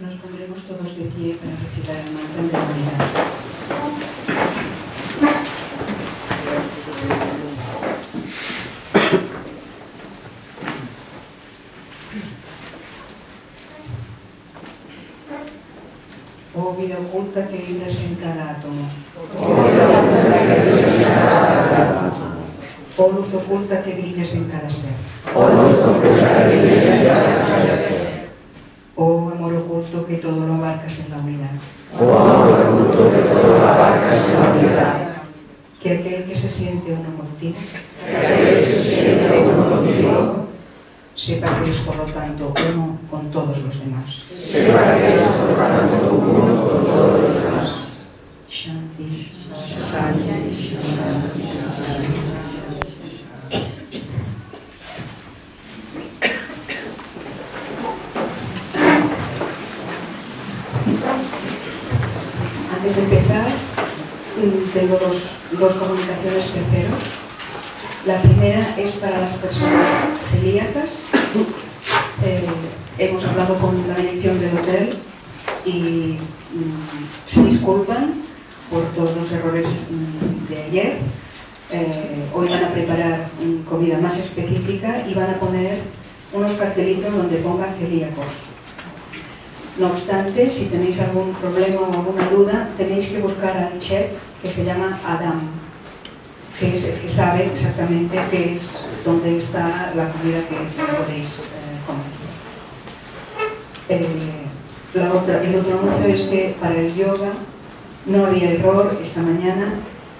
Nos pondremos todos de pie para recitar el mantra de la unidad. Oh vida oculta que vibras en cada átomo. Oh luz oculta que brillas en cada ser. Oh amor oculto que todo lo abarcas en la unidad. Que aquel que se siente uno contigo, sepa que es por lo tanto uno con todos los demás. Shanti, Shanti, Antes de empezar, tengo dos comunicaciones terceros. La primera es para las personas celíacas. Hemos hablado con la dirección del hotel y se disculpan por todos los errores de ayer. Hoy van a preparar comida más específica y van a poner unos cartelitos donde ponga celíacos. No obstante, si tenéis algún problema o alguna duda, tenéis que buscar al chef que se llama Adam, que es el que sabe exactamente qué es, dónde está la comida que podéis comer. El otro anuncio es que para el yoga no había error esta mañana.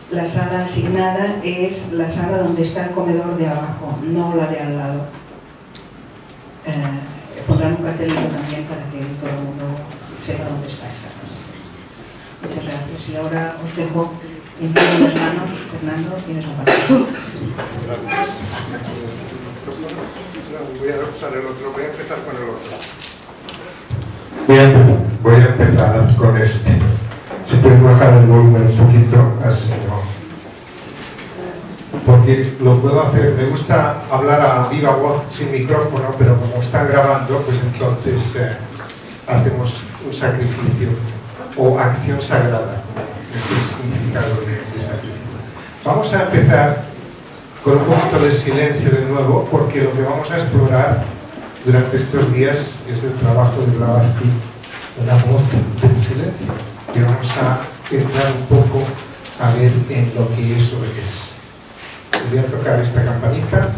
La sala asignada es la sala donde está el comedor de abajo, no la de al lado. Pondrán un cartelito también para que todo el mundo sepa dónde está exactamente. Muchas gracias. Y ahora os dejo en mis manos. Fernando, tienes la palabra. Gracias. Voy a usar el otro, voy a empezar con el otro. Bien, voy a empezar con este. Si puedes bajar el volumen un poquito, así no. Porque lo puedo hacer, me gusta hablar a viva voz sin micrófono, pero como están grabando, pues entonces hacemos un sacrificio o acción sagrada. Ese es el significado de sacrificio. Vamos a empezar con un poquito de silencio de nuevo, porque lo que vamos a explorar durante estos días es el trabajo de Blavatsky, la voz del silencio. Y vamos a entrar un poco a ver en lo que eso es. Voy a tocar esta campanita.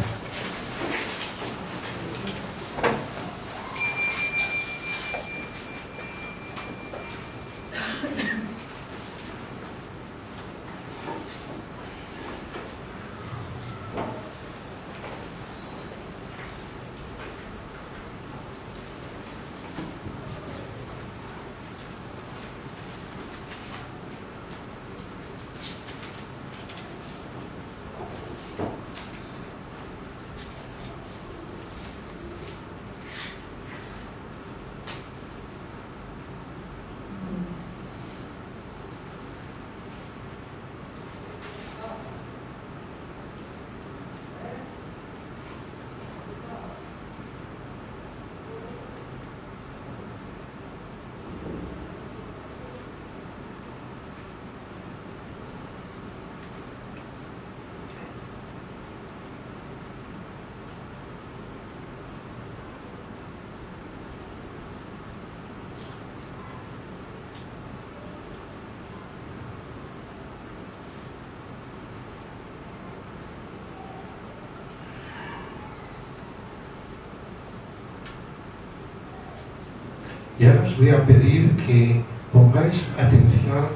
Y ahora os voy a pedir que pongáis atención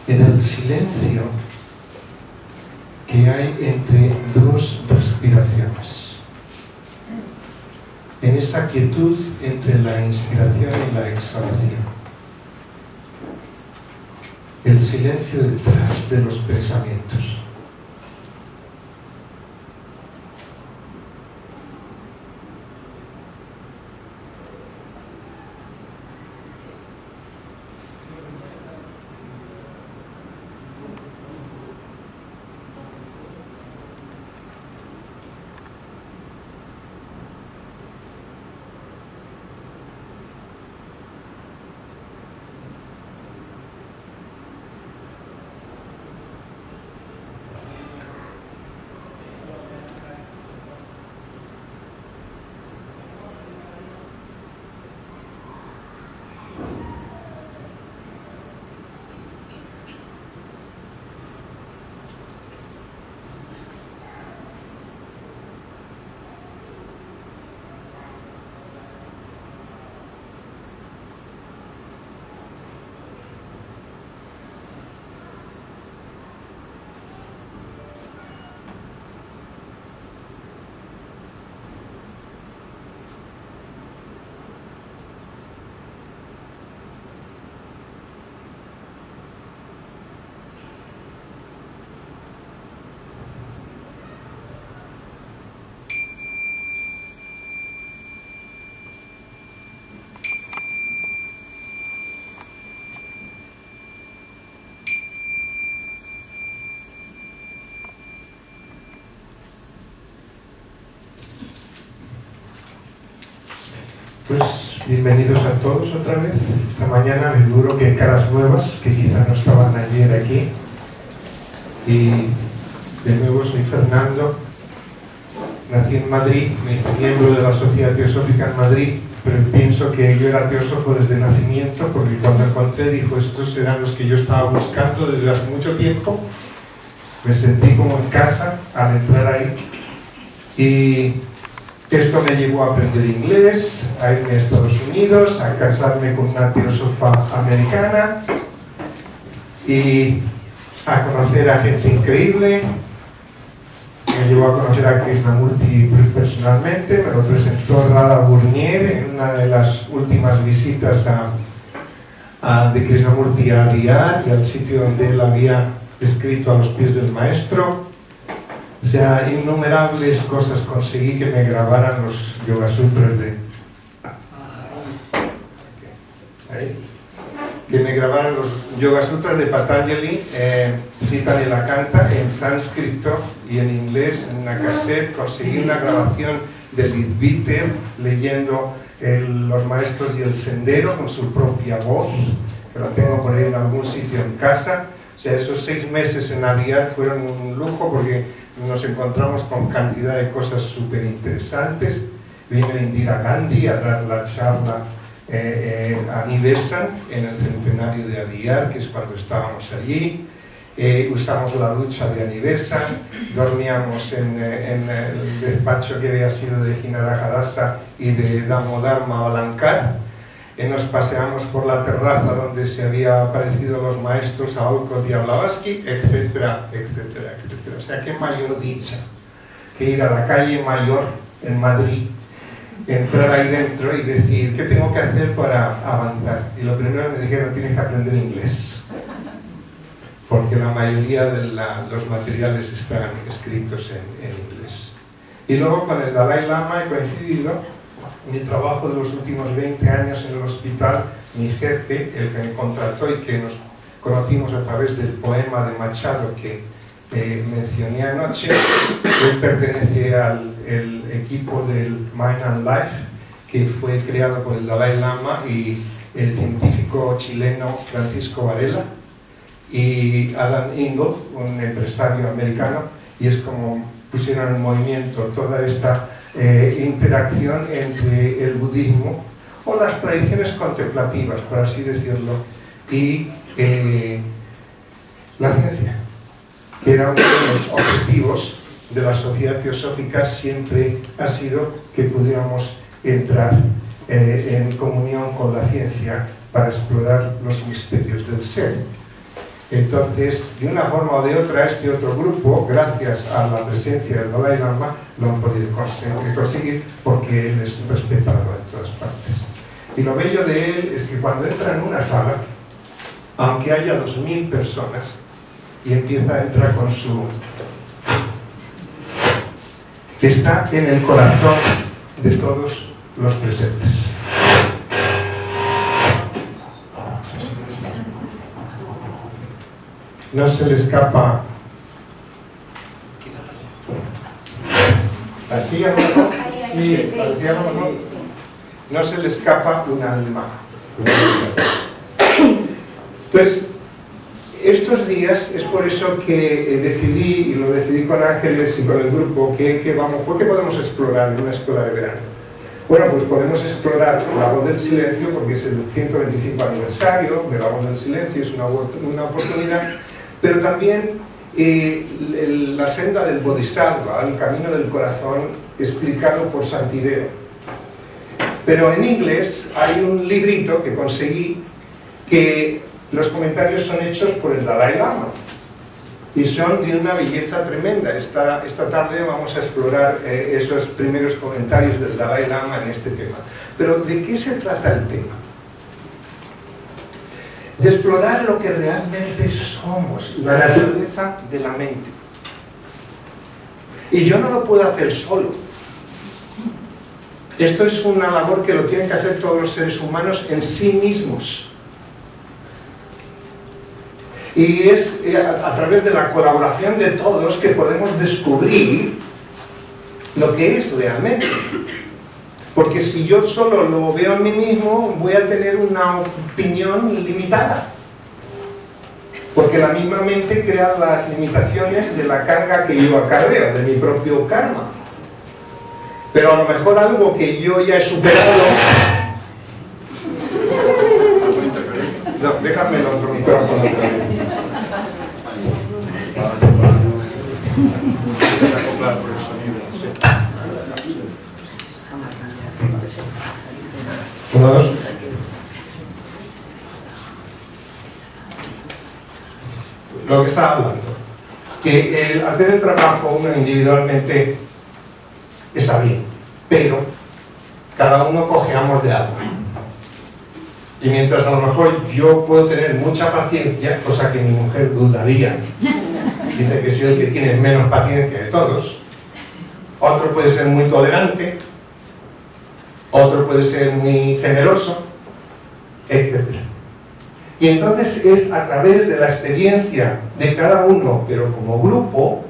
en el silencio que hay entre dos respiraciones, en esa quietud entre la inspiración y la exhalación, el silencio detrás de los pensamientos. Pues bienvenidos a todos otra vez. Esta mañana me figuro que hay caras nuevas que quizá no estaban ayer aquí. Y de nuevo soy Fernando. Nací en Madrid, me hice miembro de la Sociedad Teosófica en Madrid, pero pienso que yo era teósofo desde nacimiento, porque cuando encontré, dijo, estos eran los que yo estaba buscando desde hace mucho tiempo. Me sentí como en casa al entrar ahí. Y esto me llevó a aprender inglés, a irme a Estados Unidos, a casarme con una teósofa americana y a conocer a gente increíble. Me llevó a conocer a Krishnamurti personalmente, me lo presentó Radha Burnier en una de las últimas visitas de Krishnamurti a Diyar y al sitio donde él había escrito a los pies del maestro. O sea, innumerables cosas conseguí que me grabaran los Yoga Sutras que me grabaran los Yoga Sutras de Patanjali, Sita Nilakanta, en sánscrito y en inglés, en una cassette. Conseguí una grabación de Leadbeater leyendo los maestros y el sendero con su propia voz, que la tengo por ahí en algún sitio en casa. O sea, esos 6 meses en Adiyar fueron un lujo porque nos encontramos con cantidad de cosas súper interesantes. Vino Indira Gandhi a dar la charla a Nivesan en el centenario de Adiyar, que es cuando estábamos allí. Usamos la ducha de Anivesan, dormíamos en el despacho que había sido de Jinarajadasa y de Damodar Mavalankar. Nos paseamos por la terraza donde se había aparecido los maestros a Olcott y a Blavatsky, etcétera, etcétera, etcétera. O sea, qué mayor dicha que ir a la calle Mayor en Madrid, entrar ahí dentro y decir, ¿qué tengo que hacer para avanzar? Y lo primero que me dijeron, tienes que aprender inglés, porque la mayoría de los materiales están escritos en inglés. Y luego con el Dalai Lama he coincidido. Mi trabajo de los últimos 20 años en el hospital, mi jefe, el que me contrató y que nos conocimos a través del poema de Machado que mencioné anoche, él pertenece al equipo del Mind and Life, que fue creado por el Dalai Lama y el científico chileno Francisco Varela y Alan Ingle, un empresario americano, y es como pusieron en movimiento toda esta interacción entre el budismo o las tradiciones contemplativas, por así decirlo, y la ciencia, que era uno de los objetivos de la Sociedad Teosófica. Siempre ha sido que pudiéramos entrar en comunión con la ciencia para explorar los misterios del ser. Entonces, de una forma o de otra, este otro grupo, gracias a la presencia del Dalai Lama, lo han podido conseguir porque él es respetado en todas partes. Y lo bello de él es que cuando entra en una sala, aunque haya 2000 personas, y empieza a entrar con su... está en el corazón de todos los presentes. No se le escapa. ¿Así a lo mejor? Sí, así a lo mejor. No se le escapa un alma. Entonces, estos días es por eso que decidí, y lo decidí con Ángeles y con el grupo, ¿por qué podemos explorar en una escuela de verano? Bueno, pues podemos explorar la voz del silencio, porque es el 125 aniversario de la voz del silencio, es una oportunidad. Pero también la senda del Bodhisattva, el camino del corazón, explicado por Santideo. Pero en inglés hay un librito que conseguí, que los comentarios son hechos por el Dalai Lama y son de una belleza tremenda. Esta tarde vamos a explorar esos primeros comentarios del Dalai Lama en este tema. Pero ¿de qué se trata el tema? De explorar lo que realmente somos, la naturaleza de la mente. Y yo no lo puedo hacer solo. Esto es una labor que lo tienen que hacer todos los seres humanos en sí mismos. Y es a través de la colaboración de todos que podemos descubrir lo que es realmente. Porque si yo solo lo veo a mí mismo, voy a tener una opinión limitada. Porque la misma mente crea las limitaciones de la carga que yo acarreo, de mi propio karma. Pero a lo mejor algo que yo ya he superado... No, déjame el otro micrófono otra vez. Uno, dos. Lo que estaba hablando, que el hacer el trabajo uno individualmente está bien, pero cada uno cojeamos de algo. Y mientras a lo mejor yo puedo tener mucha paciencia, cosa que mi mujer dudaría, dice que soy el que tiene menos paciencia de todos, otro puede ser muy tolerante, otro puede ser muy generoso, etc. Y entonces es a través de la experiencia de cada uno, pero como grupo,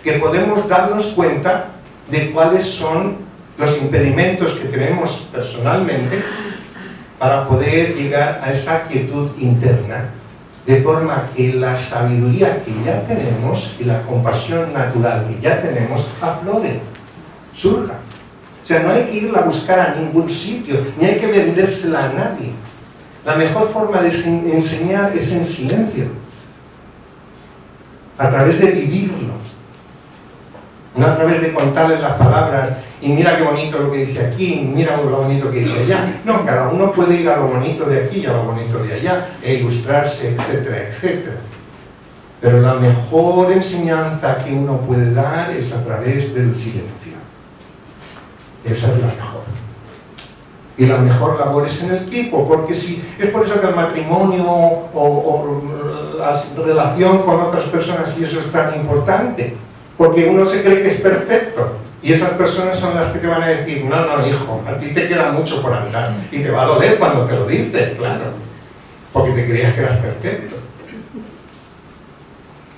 que podemos darnos cuenta de cuáles son los impedimentos que tenemos personalmente para poder llegar a esa quietud interna, de forma que la sabiduría que ya tenemos y la compasión natural que ya tenemos aflore, surja. O sea, no hay que irla a buscar a ningún sitio, ni hay que vendérsela a nadie. La mejor forma de enseñar es en silencio, a través de vivirlo, no a través de contarles las palabras y mira qué bonito lo que dice aquí, mira lo bonito que dice allá. No, cada uno puede ir a lo bonito de aquí y a lo bonito de allá, e ilustrarse, etcétera, etcétera. Pero la mejor enseñanza que uno puede dar es a través del silencio. Esa es la mejor. Y la mejor labor es en el equipo, porque si es por eso que el matrimonio o la relación con otras personas y eso es tan importante, porque uno se cree que es perfecto y esas personas son las que te van a decir no, no, hijo, a ti te queda mucho por andar y te va a doler cuando te lo dicen, claro, porque te creías que eras perfecto.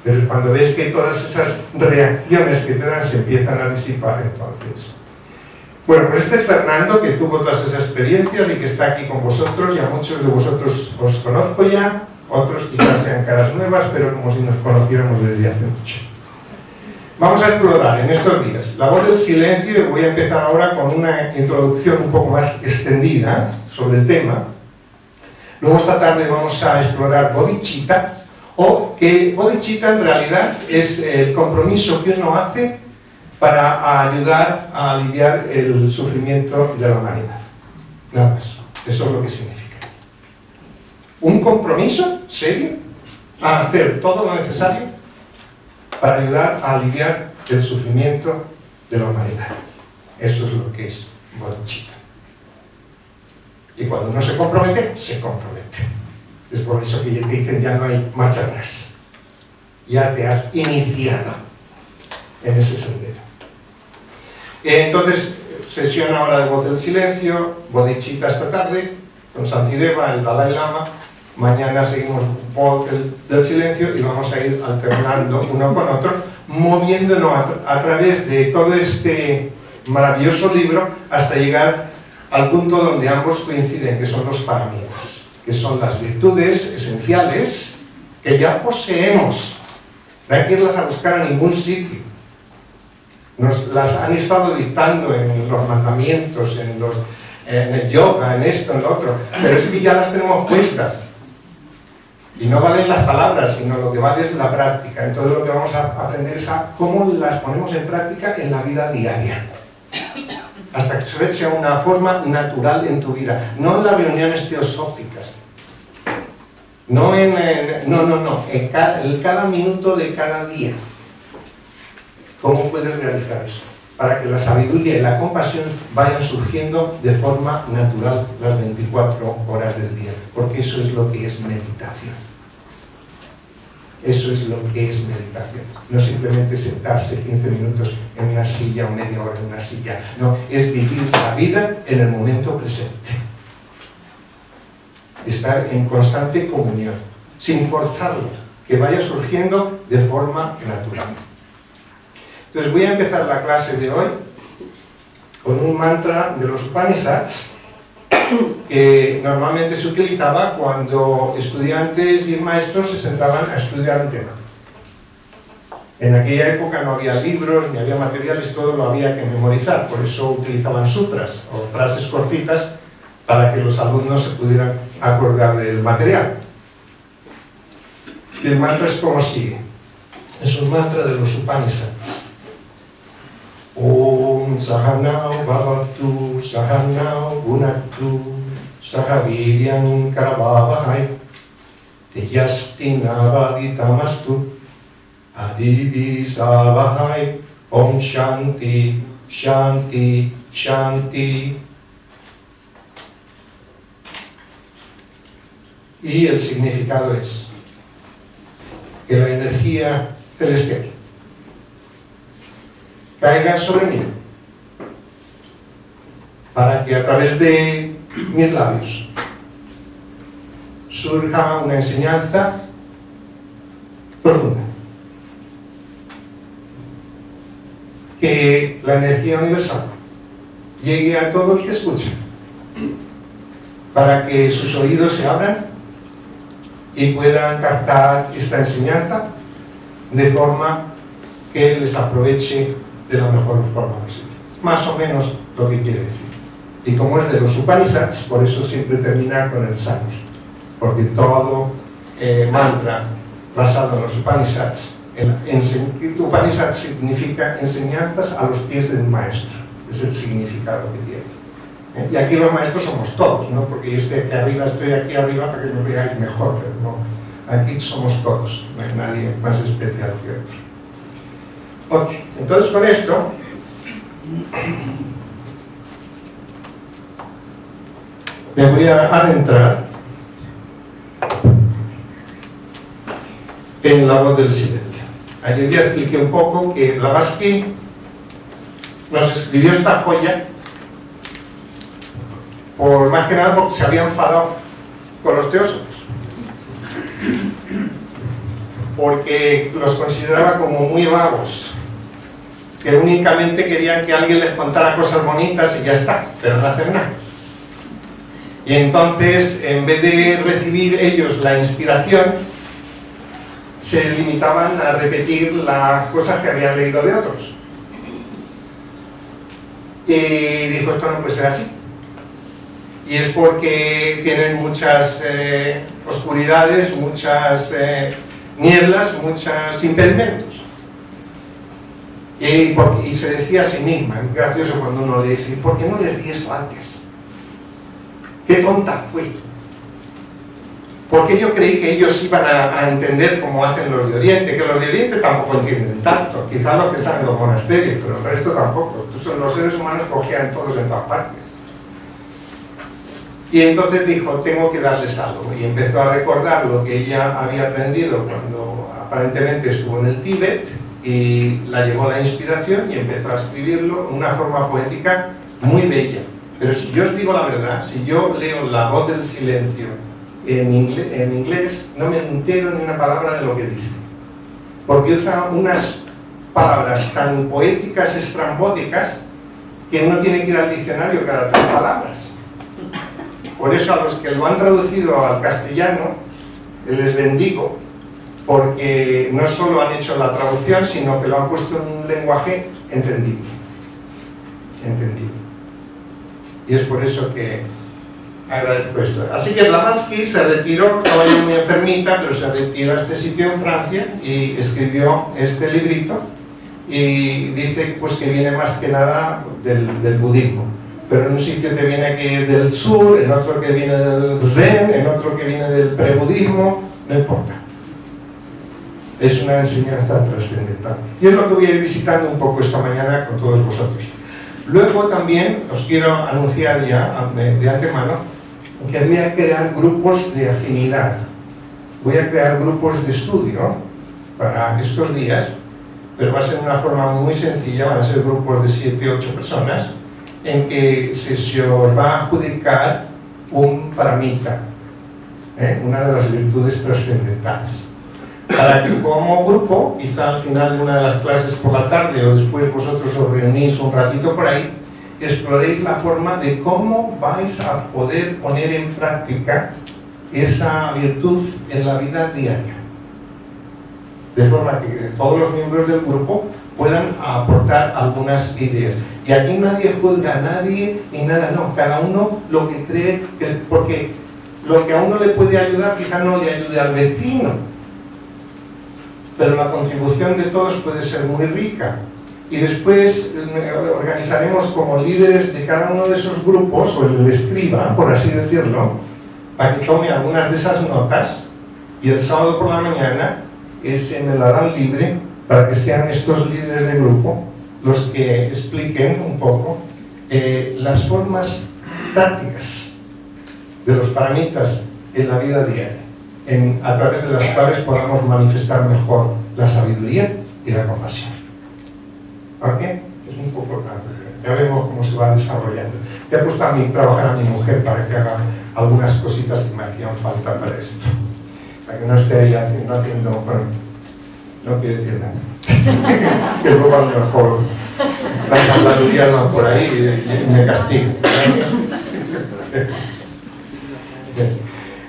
Pero cuando ves que todas esas reacciones que te dan se empiezan a disipar, entonces... Bueno, pues este es Fernando, que tuvo todas esas experiencias y que está aquí con vosotros, y a muchos de vosotros os conozco ya, otros quizás sean caras nuevas, pero como si nos conociéramos desde hace mucho. Vamos a explorar en estos días labor del silencio, y voy a empezar ahora con una introducción un poco más extendida sobre el tema. Luego esta tarde vamos a explorar bodhicitta, o que bodhicitta en realidad es el compromiso que uno hace para ayudar a aliviar el sufrimiento de la humanidad. Nada más. Eso es lo que significa. Un compromiso serio a hacer todo lo necesario para ayudar a aliviar el sufrimiento de la humanidad. Eso es lo que es bodhicitta. Y cuando uno se compromete, se compromete. Es por eso que te dicen ya no hay marcha atrás. Ya te has iniciado en ese sendero. Entonces, sesión ahora de voz del silencio, bodhicitta esta tarde, con Shantideva, el Dalai Lama. Mañana seguimos voz del silencio y vamos a ir alternando uno con otro, moviéndonos a través de todo este maravilloso libro hasta llegar al punto donde ambos coinciden, que son los paramitas, que son las virtudes esenciales que ya poseemos. No hay que irlas a buscar a ningún sitio. Nos las han estado dictando en los mandamientos, en el yoga, en esto, en lo otro, pero es que ya las tenemos puestas. Y no valen las palabras, sino lo que vale es la práctica. Entonces lo que vamos a aprender es a cómo las ponemos en práctica en la vida diaria. Hasta que sea una forma natural en tu vida. No en las reuniones teosóficas. No en cada minuto de cada día. ¿Cómo puedes realizar eso? Para que la sabiduría y la compasión vayan surgiendo de forma natural las 24 horas del día. Porque eso es lo que es meditación. Eso es lo que es meditación. No simplemente sentarse 15 minutos en una silla o media hora en una silla. No, es vivir la vida en el momento presente. Estar en constante comunión, sin forzarlo, que vaya surgiendo de forma natural. Entonces voy a empezar la clase de hoy con un mantra de los Upanishads que normalmente se utilizaba cuando estudiantes y maestros se sentaban a estudiar un tema. En aquella época no había libros, ni había materiales, todo lo había que memorizar, por eso utilizaban sutras o frases cortitas para que los alumnos se pudieran acordar del material. El mantra es como sigue, es un mantra de los Upanishads. Om Sahanau Bhavatu Sahanau Gunatu Sahaviryam Karavavahai Tejastinavaditamastu Adivisavahai Om Shanti Shanti Shanti. Y el significado es que la energía celestial caiga sobre mí para que a través de mis labios surja una enseñanza profunda, que la energía universal llegue a todo el que escuche, para que sus oídos se abran y puedan captar esta enseñanza de forma que les aproveche de la mejor forma posible. Más o menos lo que quiere decir. Y como es de los Upanishads, por eso siempre termina con el Shanti, porque todo mantra basado en los Upanishads, Upanishad significa enseñanzas a los pies del maestro, es el significado que tiene. Y aquí los maestros somos todos, ¿no? Porque yo estoy aquí arriba para que me veáis mejor, pero no, aquí somos todos, no hay nadie más especial que otro. Ok, entonces con esto me voy a adentrar en la voz del silencio. Ayer ya expliqué un poco que Blavatsky nos escribió esta joya por más que nada porque se había enfadado con los teósofos, porque los consideraba como muy vagos, que únicamente querían que alguien les contara cosas bonitas y ya está, pero no hacen nada. Y entonces, en vez de recibir ellos la inspiración, se limitaban a repetir las cosas que habían leído de otros. Y dijo, esto no puede ser así. Y es porque tienen muchas oscuridades, muchas nieblas, muchos impedimentos. Y se decía a sí misma, es gracioso cuando uno le dice, ¿por qué no les di esto antes? ¡Qué tonta fui! Porque yo creí que ellos iban a entender cómo hacen los de Oriente, que los de Oriente tampoco entienden tanto, quizás los que están en los monasterios, pero el resto tampoco. Entonces, los seres humanos cogían todos en todas partes. Y entonces dijo, tengo que darles algo, y empezó a recordar lo que ella había aprendido cuando aparentemente estuvo en el Tíbet, y la llevó la inspiración y empezó a escribirlo de una forma poética muy bella. Pero si yo os digo la verdad, si yo leo La voz del silencio en inglés, no me entero ni una palabra de lo que dice, porque usa unas palabras tan poéticas, estrambóticas, que uno tiene que ir al diccionario cada 3 palabras. Por eso a los que lo han traducido al castellano les bendigo, porque no solo han hecho la traducción, sino que lo han puesto en un lenguaje entendible. Y es por eso que agradezco esto. Así que Blavatsky se retiró, estaba yo muy enfermita, pero se retiró a este sitio en Francia y escribió este librito, y dice pues que viene más que nada del budismo. Pero en un sitio te viene que es del sur, en otro que viene del zen, en otro que viene del prebudismo, no importa. Es una enseñanza trascendental. Y es lo que voy a ir visitando un poco esta mañana con todos vosotros. Luego también os quiero anunciar ya de antemano que voy a crear grupos de afinidad. Voy a crear grupos de estudio para estos días, pero va a ser una forma muy sencilla, van a ser grupos de 7 u 8 personas, en que se os va a adjudicar un paramita, una de las virtudes trascendentales, para que como grupo, quizá al final de una de las clases por la tarde o después vosotros os reunís un ratito por ahí, exploréis la forma de cómo vais a poder poner en práctica esa virtud en la vida diaria. De forma que todos los miembros del grupo puedan aportar algunas ideas. Y aquí nadie juzga a nadie ni nada, no, cada uno lo que cree, porque lo que a uno le puede ayudar quizá no le ayude al vecino, pero la contribución de todos puede ser muy rica. Y después organizaremos como líderes de cada uno de esos grupos, o el escriba, por así decirlo, para que tome algunas de esas notas, y el sábado por la mañana me la dan libre para que sean estos líderes de grupo los que expliquen un poco las formas prácticas de los paramitas en la vida diaria, a través de las cuales podamos manifestar mejor la sabiduría y la compasión. ¿Ok? Es un poco tanto. Ya vemos cómo se va desarrollando. He puesto a trabajar a mi mujer para que haga algunas cositas que me hacían falta para esto. Para que no esté ahí haciendo, bueno, no quiero decir nada. Que luego a lo mejor la habladuría no por ahí y me castigo.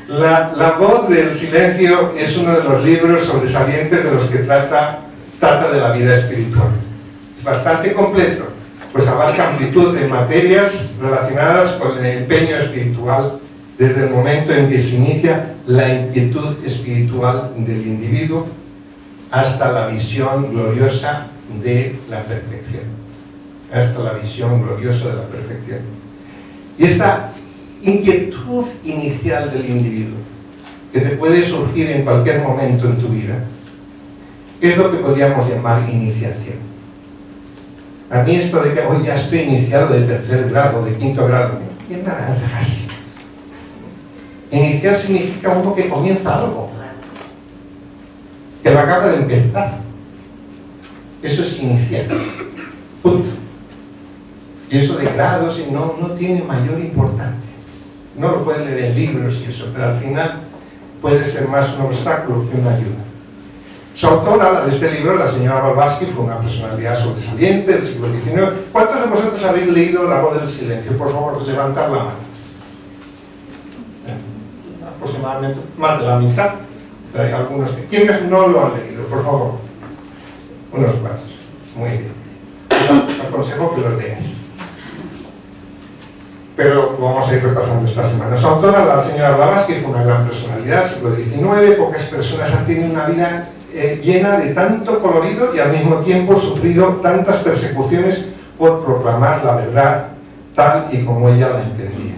La voz del silencio es uno de los libros sobresalientes de los que trata de la vida espiritual. Es bastante completo, pues abarca amplitud de materias relacionadas con el empeño espiritual desde el momento en que se inicia la inquietud espiritual del individuo hasta la visión gloriosa de la perfección. Hasta la visión gloriosa de la perfección. Y esta inquietud inicial del individuo, que te puede surgir en cualquier momento en tu vida, es lo que podríamos llamar iniciación. A mí esto de que hoy ya estoy iniciado de tercer grado, de quinto grado, ¿qué naranjas? Iniciar significa uno que comienza algo, que lo acaba de empezar. Eso es iniciar. Punto. Y eso de grados no tiene mayor importancia. No lo pueden leer en libros y eso, pero al final puede ser más un obstáculo que una ayuda. Su autora, la de este libro, la señora Blavatsky, fue una personalidad sobresaliente del siglo XIX. ¿Cuántos de vosotros habéis leído La voz del silencio? Por favor, levantad la mano. Aproximadamente más de la mitad. Pero hay algunos que... ¿Quiénes no lo han leído? Por favor. Unos cuantos. Muy bien. Os aconsejo que los leáis. Pero vamos a ir repasando esta semana. Su autora, la señora Blavatsky, fue una gran personalidad, siglo XIX. Pocas personas han tenido una vida llena de tanto colorido y al mismo tiempo sufrido tantas persecuciones por proclamar la verdad tal y como ella la entendía.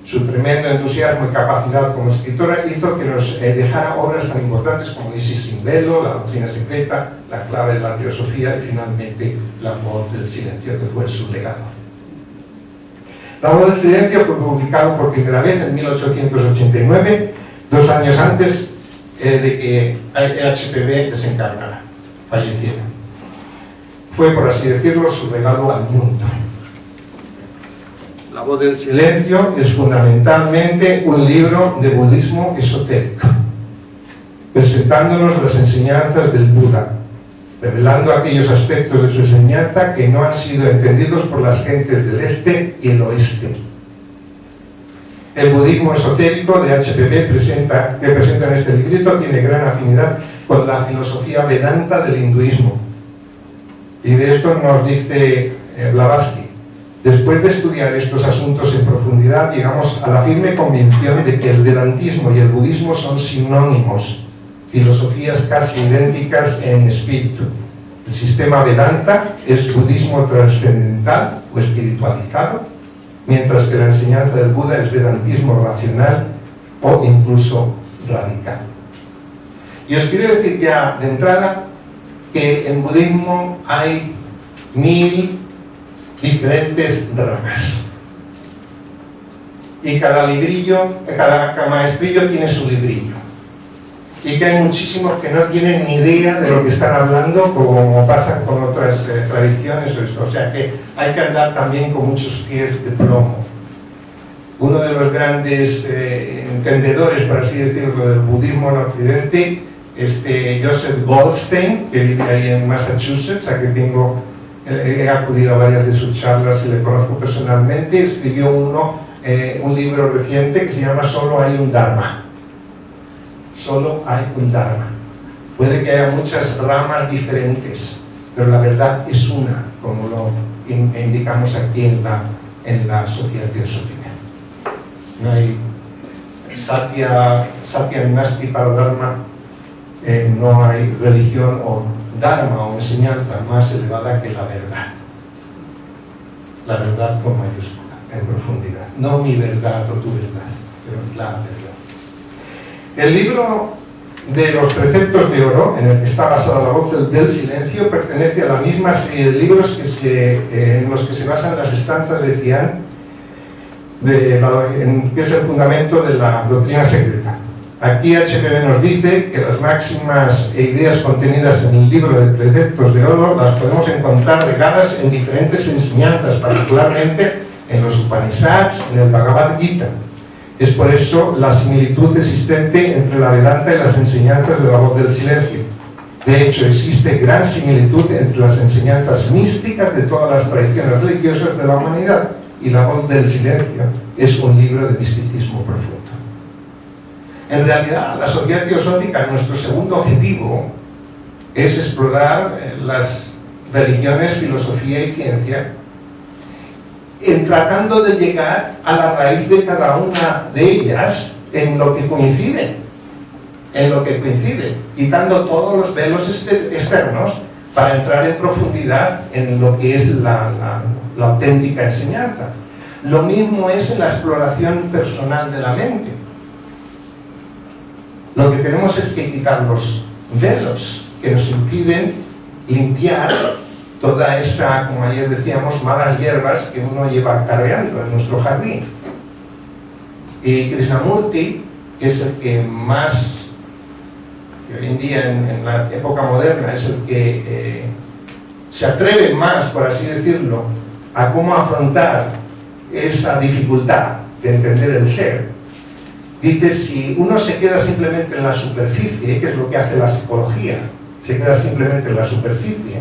Su tremendo entusiasmo y capacidad como escritora hizo que nos dejara obras tan importantes como Isis sin velo, La doctrina secreta, La clave de la teosofía y finalmente La voz del silencio, que fue su legado. La voz del silencio fue publicado por primera vez en 1889, 2 años antes de que HPB desencarnara, falleciera. Fue, por así decirlo, su regalo al mundo. La voz del silencio es fundamentalmente un libro de budismo esotérico, presentándonos las enseñanzas del Buda, revelando aquellos aspectos de su enseñanza que no han sido entendidos por las gentes del este y el oeste. El budismo esotérico de HPB que presenta en este librito tiene gran afinidad con la filosofía Vedanta del hinduismo. Y de esto nos dice Blavatsky: después de estudiar estos asuntos en profundidad, llegamos a la firme convicción de que el vedantismo y el budismo son sinónimos, filosofías casi idénticas en espíritu. El sistema Vedanta es budismo trascendental o espiritualizado, mientras que la enseñanza del Buda es vedantismo racional o incluso radical. Y os quiero decir ya de entrada que en budismo hay 1000 diferentes ramas. Y cada maestrillo tiene su librillo. Y que hay muchísimos que no tienen ni idea de lo que están hablando, como pasa con otras tradiciones o esto. O sea que hay que andar también con muchos pies de plomo. Uno de los grandes entendedores, por así decirlo, del budismo en Occidente, Joseph Goldstein, que vive ahí en Massachusetts, aquí tengo he acudido a varias de sus charlas y le conozco personalmente. Escribió un libro reciente que se llama Solo hay un Dharma. Solo hay un Dharma. Puede que haya muchas ramas diferentes, pero la verdad es una, como lo indicamos aquí en la sociedad teosófica. No hay Satya Nasti para Dharma, no hay religión o Dharma o enseñanza más elevada que la verdad. La verdad con mayúscula, en profundidad. No mi verdad o tu verdad, pero la verdad. El libro de los preceptos de oro, en el que está basada la voz del silencio, pertenece a la misma serie de libros en los que se basan las estancias de Cian, que es el fundamento de la doctrina secreta. Aquí HPB nos dice que las máximas e ideas contenidas en el libro de preceptos de oro las podemos encontrar regadas en diferentes enseñanzas, particularmente en los Upanishads, en el Bhagavad Gita. Es por eso la similitud existente entre la Vedanta y las enseñanzas de la voz del silencio. De hecho, existe gran similitud entre las enseñanzas místicas de todas las tradiciones religiosas de la humanidad, y la voz del silencio es un libro de misticismo profundo. En realidad, la sociedad teosófica, nuestro segundo objetivo, es explorar las religiones, filosofía y ciencia, tratando de llegar a la raíz de cada una de ellas en lo que coinciden, quitando todos los velos externos para entrar en profundidad en lo que es la auténtica enseñanza. Lo mismo es en la exploración personal de la mente. Lo que tenemos es que quitar los velos que nos impiden limpiar toda esa, como ayer decíamos, malas hierbas que uno lleva cargando en nuestro jardín. Y Krishnamurti, que es el que más, que hoy en día en la época moderna es el que se atreve más, por así decirlo, a cómo afrontar esa dificultad de entender el ser, dice: si uno se queda simplemente en la superficie, que es lo que hace la psicología, se queda simplemente en la superficie,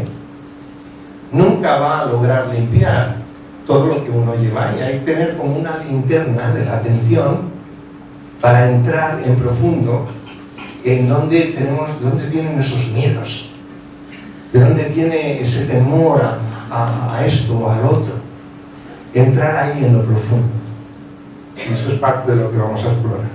nunca va a lograr limpiar todo lo que uno lleva, y hay que tener como una linterna de la atención para entrar en profundo en dónde vienen esos miedos, de dónde viene ese temor a esto o al otro, entrar ahí en lo profundo. Y eso es parte de lo que vamos a explorar.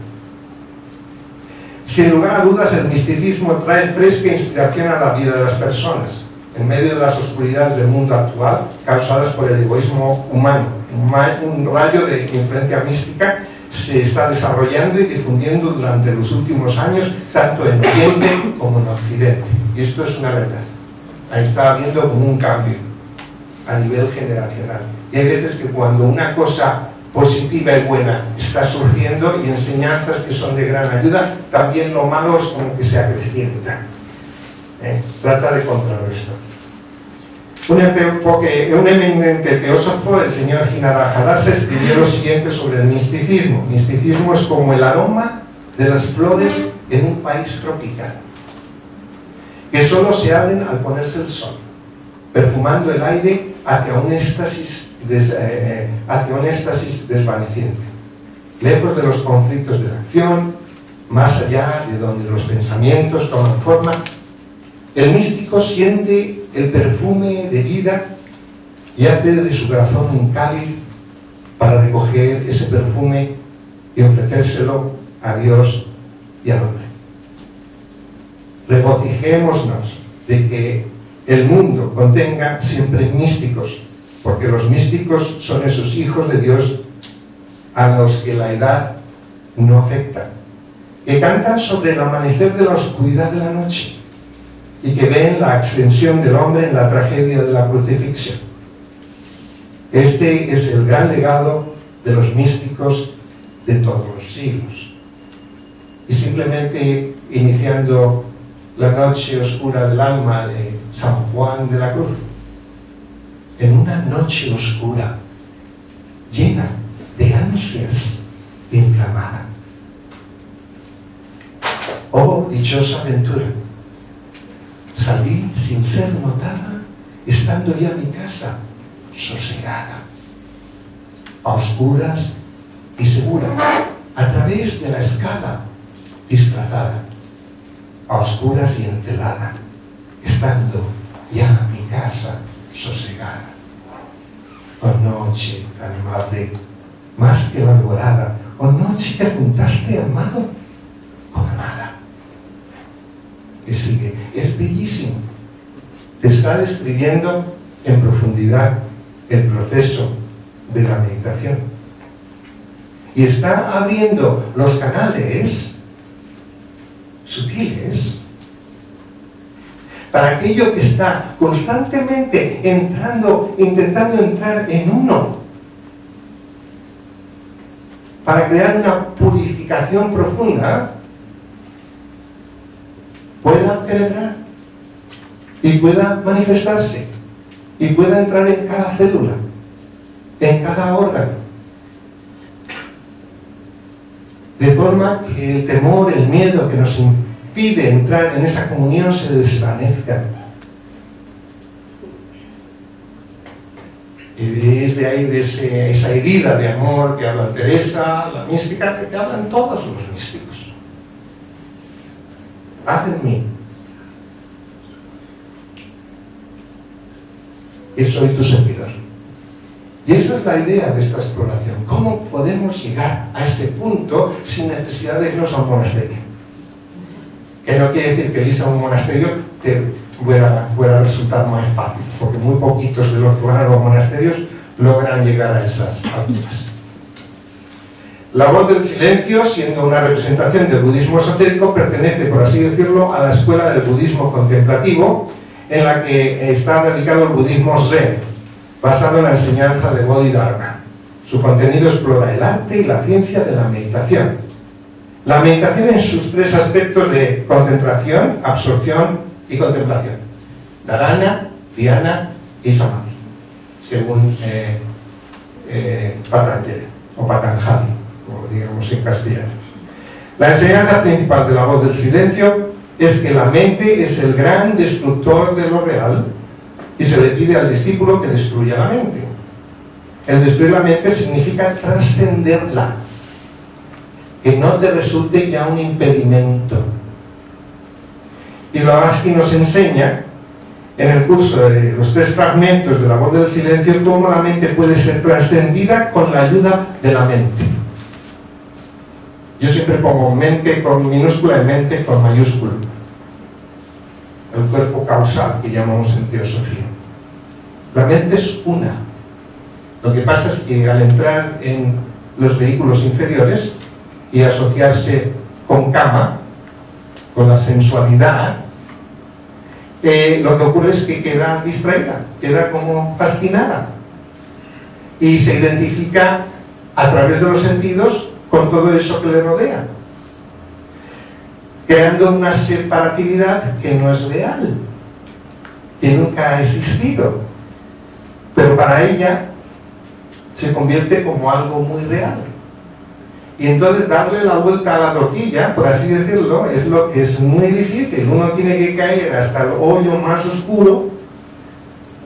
Sin lugar a dudas, el misticismo trae fresca inspiración a la vida de las personas, en medio de las oscuridades del mundo actual, causadas por el egoísmo humano. Un rayo de influencia mística se está desarrollando y difundiendo durante los últimos años, tanto en Oriente como en Occidente. Y esto es una verdad. Ahí está habiendo como un cambio a nivel generacional. Y hay veces que cuando una cosa positiva y buena está surgiendo y enseñanzas que son de gran ayuda, también lo malo es como que se acrecienta. Trata de contrarrestar. Un eminente teósofo, el señor Hinarajadasa, escribió lo siguiente sobre el misticismo. Misticismo es como el aroma de las flores en un país tropical, que solo se abren al ponerse el sol, perfumando el aire hacia un éxtasis desvaneciente, lejos de los conflictos de la acción, más allá de donde los pensamientos toman forma. El místico siente el perfume de vida y hace de su corazón un cáliz para recoger ese perfume y ofrecérselo a Dios y al hombre. Regocijémonos de que el mundo contenga siempre místicos, porque los místicos son esos hijos de Dios a los que la edad no afecta, que cantan sobre el amanecer de la oscuridad de la noche y que ven la extensión del hombre en la tragedia de la crucifixión. Este es el gran legado de los místicos de todos los siglos. Y simplemente iniciando la noche oscura del alma de San Juan de la Cruz, en una noche oscura, llena de ansias inflamada. Oh, dichosa aventura, salí sin ser notada estando ya en mi casa, sosegada, a oscuras y segura, a través de la escala disfrazada, a oscuras y encelada, estando ya en mi casa, sosegada. Oh noche tan amable, más que la alborada, oh noche que juntaste amado con amada. Y sigue, es bellísimo. Te está describiendo en profundidad el proceso de la meditación. Y está abriendo los canales sutiles para aquello que está constantemente entrando, intentando entrar en uno, para crear una purificación profunda, pueda penetrar y pueda manifestarse y pueda entrar en cada célula, en cada órgano, de forma que el temor, el miedo que nos impide entrar en esa comunión se desvanezca. Y es de ahí, de esa herida de amor que habla Teresa, la mística, que hablan todos los místicos. Haz en mí que soy tu servidor. Y esa es la idea de esta exploración. ¿Cómo podemos llegar a ese punto sin necesidad de irnos a un monasterio? Que no quiere decir que irse a un monasterio te fuera a resultar más fácil, porque muy poquitos de los que van a los monasterios logran llegar a esas alturas. La voz del silencio, siendo una representación del budismo esotérico, pertenece, por así decirlo, a la escuela del budismo contemplativo, en la que está radicado el budismo Zen, basado en la enseñanza de Bodhidharma. Su contenido explora el arte y la ciencia de la meditación. La meditación en sus tres aspectos de concentración, absorción y contemplación: dharana, dhyana y samadhi, según Patanjali, o Patanjali, como digamos en castellano. La enseñanza principal de la voz del silencio es que la mente es el gran destructor de lo real y se le pide al discípulo que destruya la mente. El destruir la mente significa trascenderla, que no te resulte ya un impedimento. Y Blavatsky nos enseña en el curso de los tres fragmentos de la voz del silencio cómo la mente puede ser trascendida con la ayuda de la mente. Yo siempre pongo mente con minúscula y mente con mayúscula. El cuerpo causal que llamamos en teosofía. La mente es una. Lo que pasa es que al entrar en los vehículos inferiores y asociarse con kama, con la sensualidad, lo que ocurre es que queda distraída, queda como fascinada y se identifica a través de los sentidos con todo eso que le rodea, creando una separatividad que no es real, que nunca ha existido, pero para ella se convierte como algo muy real. Y entonces darle la vuelta a la tortilla, por así decirlo, es lo que es muy difícil. Uno tiene que caer hasta el hoyo más oscuro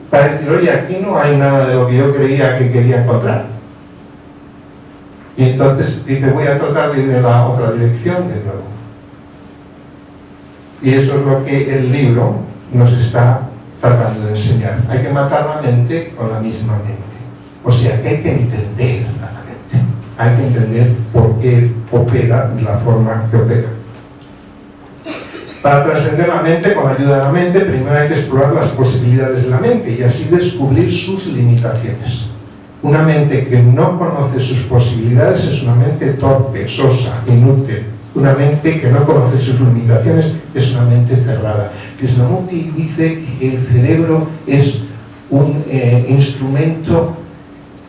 para decir, oye, aquí no hay nada de lo que yo creía que quería encontrar. Y entonces dice, voy a tratar de ir en la otra dirección de nuevo. Y eso es lo que el libro nos está tratando de enseñar. Hay que matar la mente con la misma mente. O sea, que hay que entender a la mente. Hay que entender por qué opera de la forma que opera. Para trascender la mente, con la ayuda de la mente, primero hay que explorar las posibilidades de la mente y así descubrir sus limitaciones. Una mente que no conoce sus posibilidades es una mente torpe, sosa, inútil. Una mente que no conoce sus limitaciones es una mente cerrada. Krishnamurti dice que el cerebro es un instrumento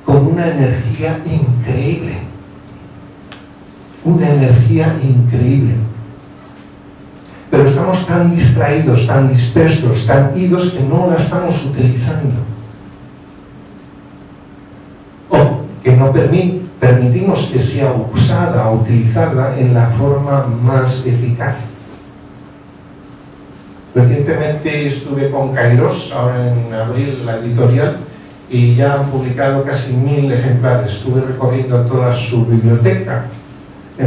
con una energía increíble. Una energía increíble. Pero estamos tan distraídos, tan dispersos, tan idos que no la estamos utilizando. O que no permitimos que sea usada o utilizada en la forma más eficaz. Recientemente estuve con Kairos, ahora en abril, la editorial, y ya han publicado casi 1000 ejemplares. Estuve recorriendo toda su biblioteca,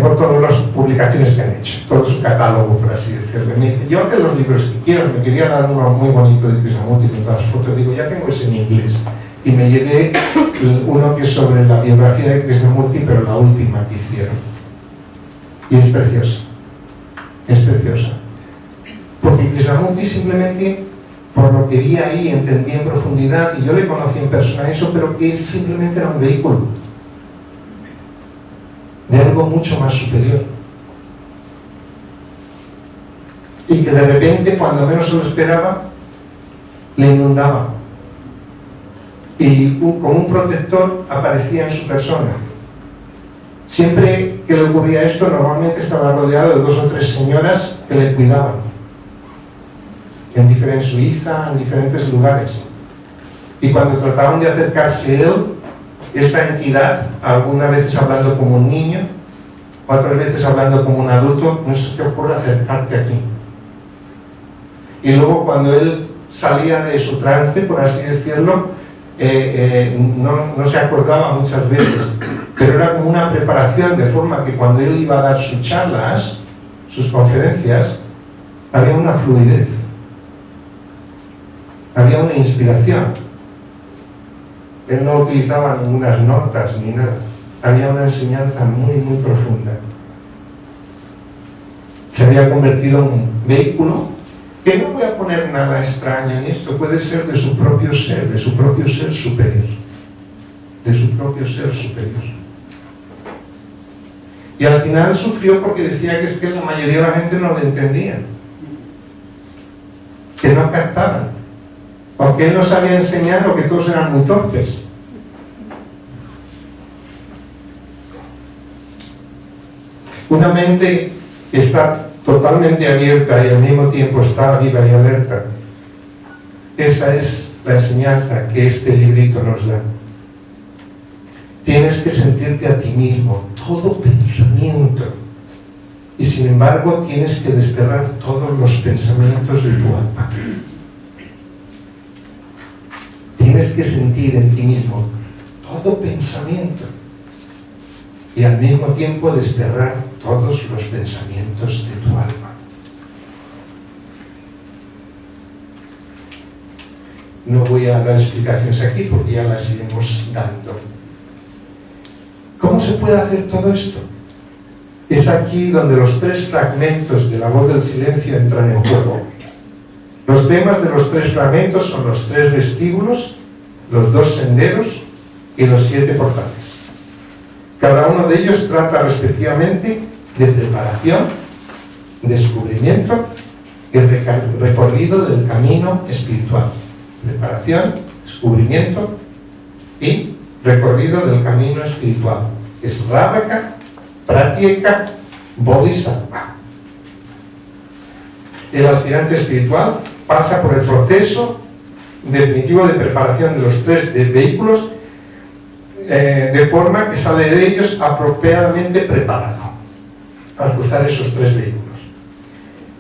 por todas las publicaciones que han hecho, todo su catálogo, por así decirlo. Me dice, yo de los libros que quiero, me quería dar uno muy bonito de Krishnamurti con todas las fotos. Digo, ya tengo ese en inglés. Y me llevé uno que es sobre la biografía de Krishnamurti, pero la última que hicieron. Y es preciosa. Es preciosa. Porque Krishnamurti simplemente, por lo que vi ahí, entendí en profundidad, y yo le conocí en persona eso, pero que él simplemente era un vehículo de algo mucho más superior. Y que de repente, cuando menos se lo esperaba, le inundaba. Y como un protector aparecía en su persona. Siempre que le ocurría esto, normalmente estaba rodeado de 2 o 3 señoras que le cuidaban. En Suiza, en diferentes lugares. Y cuando trataban de acercarse a él, esta entidad, algunas veces hablando como un niño, otras veces hablando como un adulto, no se te ocurre acercarte aquí. Y luego cuando él salía de su trance, por así decirlo, no se acordaba muchas veces, pero era como una preparación, de forma que cuando él iba a dar sus charlas, sus conferencias, había una fluidez, había una inspiración. Él no utilizaba ninguna notas ni nada. Había una enseñanza muy, muy profunda. Se había convertido en un vehículo que no voy a poner nada extraño en esto, puede ser de su propio ser, de su propio ser superior. De su propio ser superior. Y al final sufrió porque decía que es que la mayoría de la gente no lo entendía. Que no captaban. Porque él no sabía enseñar o que todos eran muy torpes. Una mente que está totalmente abierta y al mismo tiempo está viva y alerta. Esa es la enseñanza que este librito nos da. Tienes que sentirte a ti mismo, todo pensamiento. Y sin embargo tienes que desterrar todos los pensamientos de tu alma. Tienes que sentir en ti mismo todo pensamiento y al mismo tiempo desterrar todos los pensamientos de tu alma. No voy a dar explicaciones aquí porque ya las iremos dando. ¿Cómo se puede hacer todo esto? Es aquí donde los 3 fragmentos de la voz del silencio entran en juego. Los temas de los 3 fragmentos son los 3 vestíbulos, los 2 senderos y los 7 portales. Cada uno de ellos trata respectivamente de preparación, descubrimiento y recorrido del camino espiritual. Preparación, descubrimiento y recorrido del camino espiritual. Es Radhaka, Pratyeka, Bodhisattva. El aspirante espiritual pasa por el proceso definitivo de preparación de los 3 vehículos, de forma que sale de ellos apropiadamente preparado al cruzar esos 3 vehículos.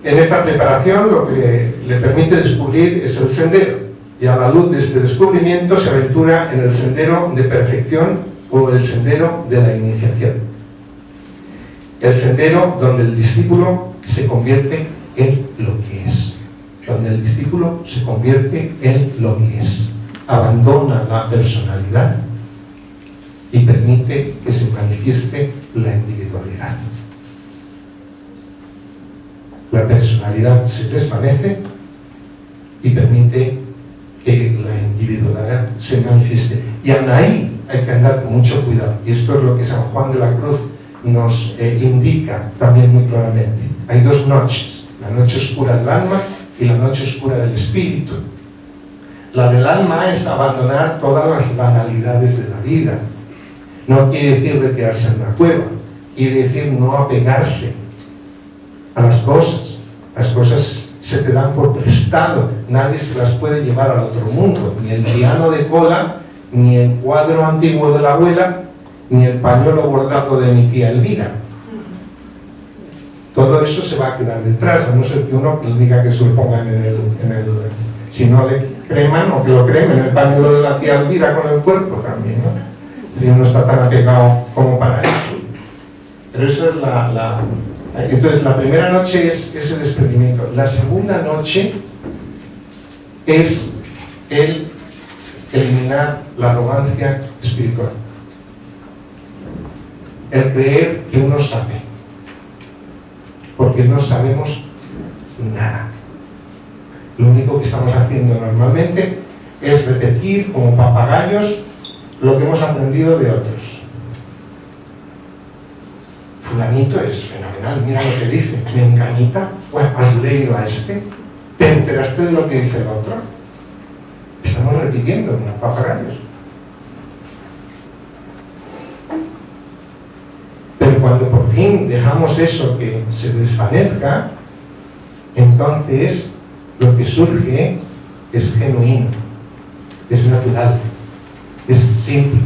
En esta preparación lo que le permite descubrir es el sendero, y a la luz de este descubrimiento se aventura en el sendero de perfección o el sendero de la iniciación. El sendero donde el discípulo se convierte en lo que es. Donde el discípulo se convierte en lo que es. Abandona la personalidad y permite que se manifieste la individualidad. La personalidad se desvanece y permite que la individualidad se manifieste. Y aún ahí hay que andar con mucho cuidado. Y esto es lo que San Juan de la Cruz nos indica también muy claramente. Hay 2 noches, la noche oscura del alma y la noche oscura del espíritu. La del alma es abandonar todas las banalidades de la vida. No quiere decir retirarse en una cueva, quiere decir no apegarse a las cosas. Las cosas se te dan por prestado, nadie se las puede llevar al otro mundo, ni el piano de cola, ni el cuadro antiguo de la abuela, ni el pañuelo bordado de mi tía Elvira. todo eso se va a quedar detrás, a no ser que uno le diga que se lo pongan si no le creman, o que lo cremen en el pañuelo de la tía Elvira con el cuerpo también, ¿no? Si uno está tan apegado como para eso. Pero eso es entonces la primera noche es ese desprendimiento. La segunda noche es el eliminar la arrogancia espiritual. El creer que uno sabe. Porque no sabemos nada. Lo único que estamos haciendo normalmente es repetir como papagayos lo que hemos aprendido de otros. Fulanito es fenomenal, mira lo que dice. Menganita, pues, ¿has leído a este? ¿Te enteraste de lo que dice el otro? Estamos repitiendo como papagayos. Pero cuando por fin dejamos eso que se desvanezca, entonces lo que surge es genuino, es natural, es simple,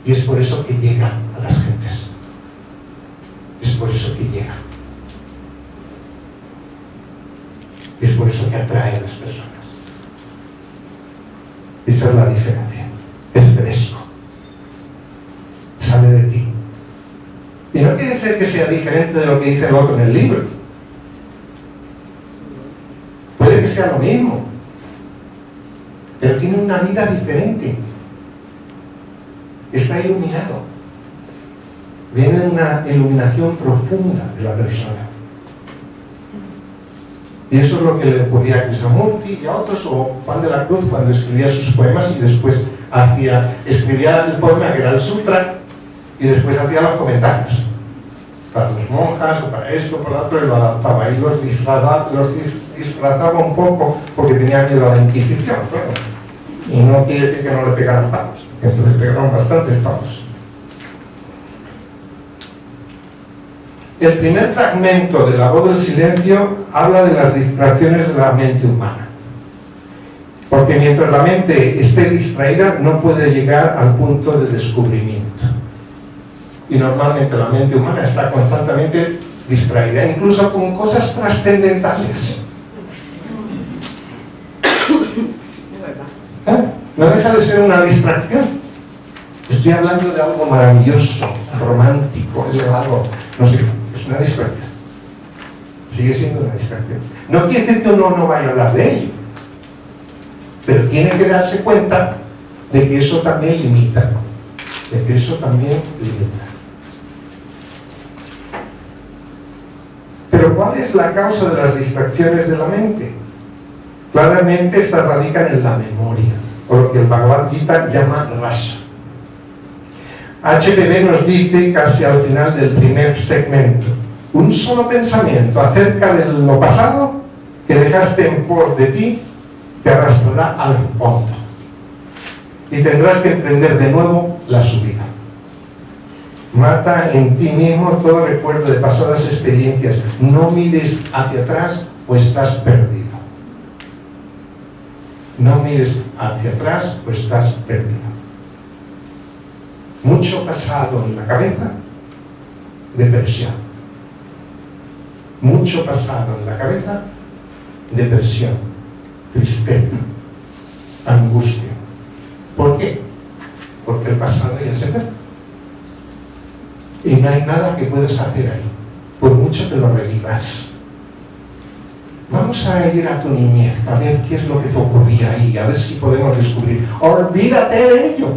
y es por eso que llega a las gentes. Es por eso que llega. Es por eso que atrae a las personas. Esa es la diferencia. Es fresco. Sale de ti. Y no quiere decir que sea diferente de lo que dice el otro en el libro. Puede que sea lo mismo, pero tiene una vida diferente. Está iluminado. Viene una iluminación profunda de la persona. Y eso es lo que le ocurría a Krishnamurti y a otros, o Juan de la Cruz cuando escribía sus poemas y después escribía el poema que era el sutra y después hacía los comentarios para las monjas o para esto, para lo otro, y lo adaptaba y los disfrazaba un poco porque tenía miedo a la Inquisición, claro. Y no quiere decir que no le pegaran pavos, que le pegaron bastantes pavos. El primer fragmento de La voz del silencio habla de las distracciones de la mente humana. Porque mientras la mente esté distraída, no puede llegar al punto de descubrimiento. Y normalmente la mente humana está constantemente distraída, incluso con cosas trascendentales. No deja de ser una distracción. Estoy hablando de algo maravilloso, romántico, elevado, no sé, es una distracción. Sigue siendo una distracción. No quiere decir que uno no vaya a hablar de ello, pero tiene que darse cuenta de que eso también limita, de que eso también limita. Pero ¿cuál es la causa de las distracciones de la mente? Claramente estas radican en la memoria, o lo que el Bhagavad Gita llama rasa. HPB nos dice casi al final del primer segmento: un solo pensamiento acerca de lo pasado que dejaste en pos de ti te arrastrará al fondo y tendrás que emprender de nuevo la subida. Mata en ti mismo todo recuerdo de pasadas experiencias. No mires hacia atrás o estás perdido. No mires hacia atrás o estás perdido. Mucho pasado en la cabeza, depresión. Mucho pasado en la cabeza, depresión, tristeza, angustia. ¿Por qué? Porque el pasado ya se fue. Y no hay nada que puedas hacer ahí, por mucho que lo revivas. Vamos a ir a tu niñez, a ver qué es lo que te ocurría ahí, a ver si podemos descubrir. Olvídate de ello.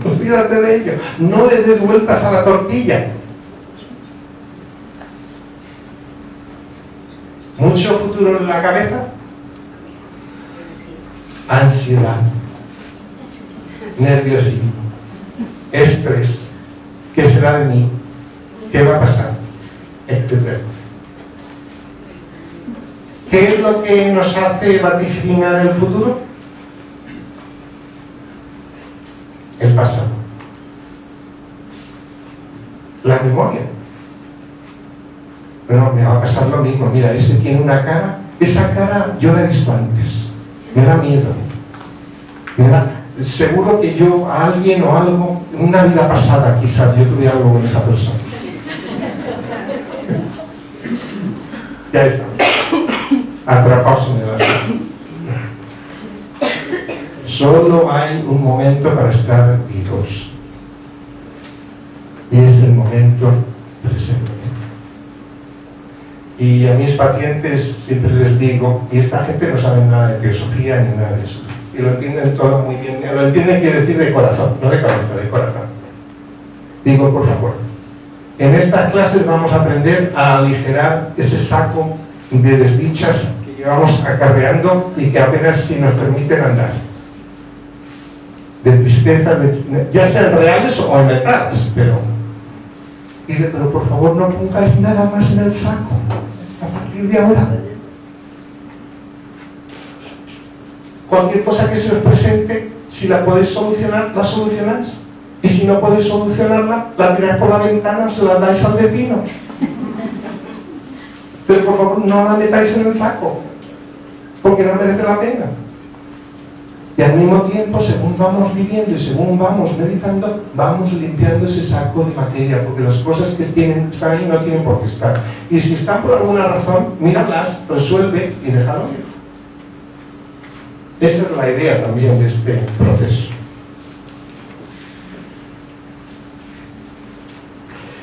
Olvídate de ello. No le des vueltas a la tortilla. Mucho futuro en la cabeza. Ansiedad. Nerviosismo. Estrés. ¿Qué será de mí? ¿Qué va a pasar? Etcétera. ¿Qué es lo que nos hace vaticinar el futuro? El pasado. La memoria. Bueno, me va a pasar lo mismo. Mira, ese tiene una cara. Esa cara yo la he visto antes. Me da miedo. Seguro que yo a alguien o algo, en una vida pasada quizás, yo tuve algo con esa persona. Ya estamos. Atrapados en el asunto. Solo hay un momento para estar vivos. Y es el momento presente. Y a mis pacientes siempre les digo, y esta gente no sabe nada de teosofía ni nada de eso, y lo entienden todo muy bien, lo entienden quiere decir de corazón, no de cabeza, de corazón. Digo, por favor, en estas clases vamos a aprender a aligerar ese saco de desdichas que llevamos acarreando y que apenas si nos permiten andar. De tristeza, ya sean reales o inventadas, pero por favor no pongáis nada más en el saco a partir de ahora. Cualquier cosa que se os presente, si la podéis solucionar, la solucionáis. Y si no podéis solucionarla, la tiráis por la ventana o se la dais al vecino. Pero por favor no la metáis en el saco, porque no merece la pena. Y al mismo tiempo, según vamos viviendo y según vamos meditando, vamos limpiando ese saco de materia, porque las cosas que están ahí no tienen por qué estar. Y si están por alguna razón, míralas, resuelve y déjalo ir. Esa es la idea también de este proceso.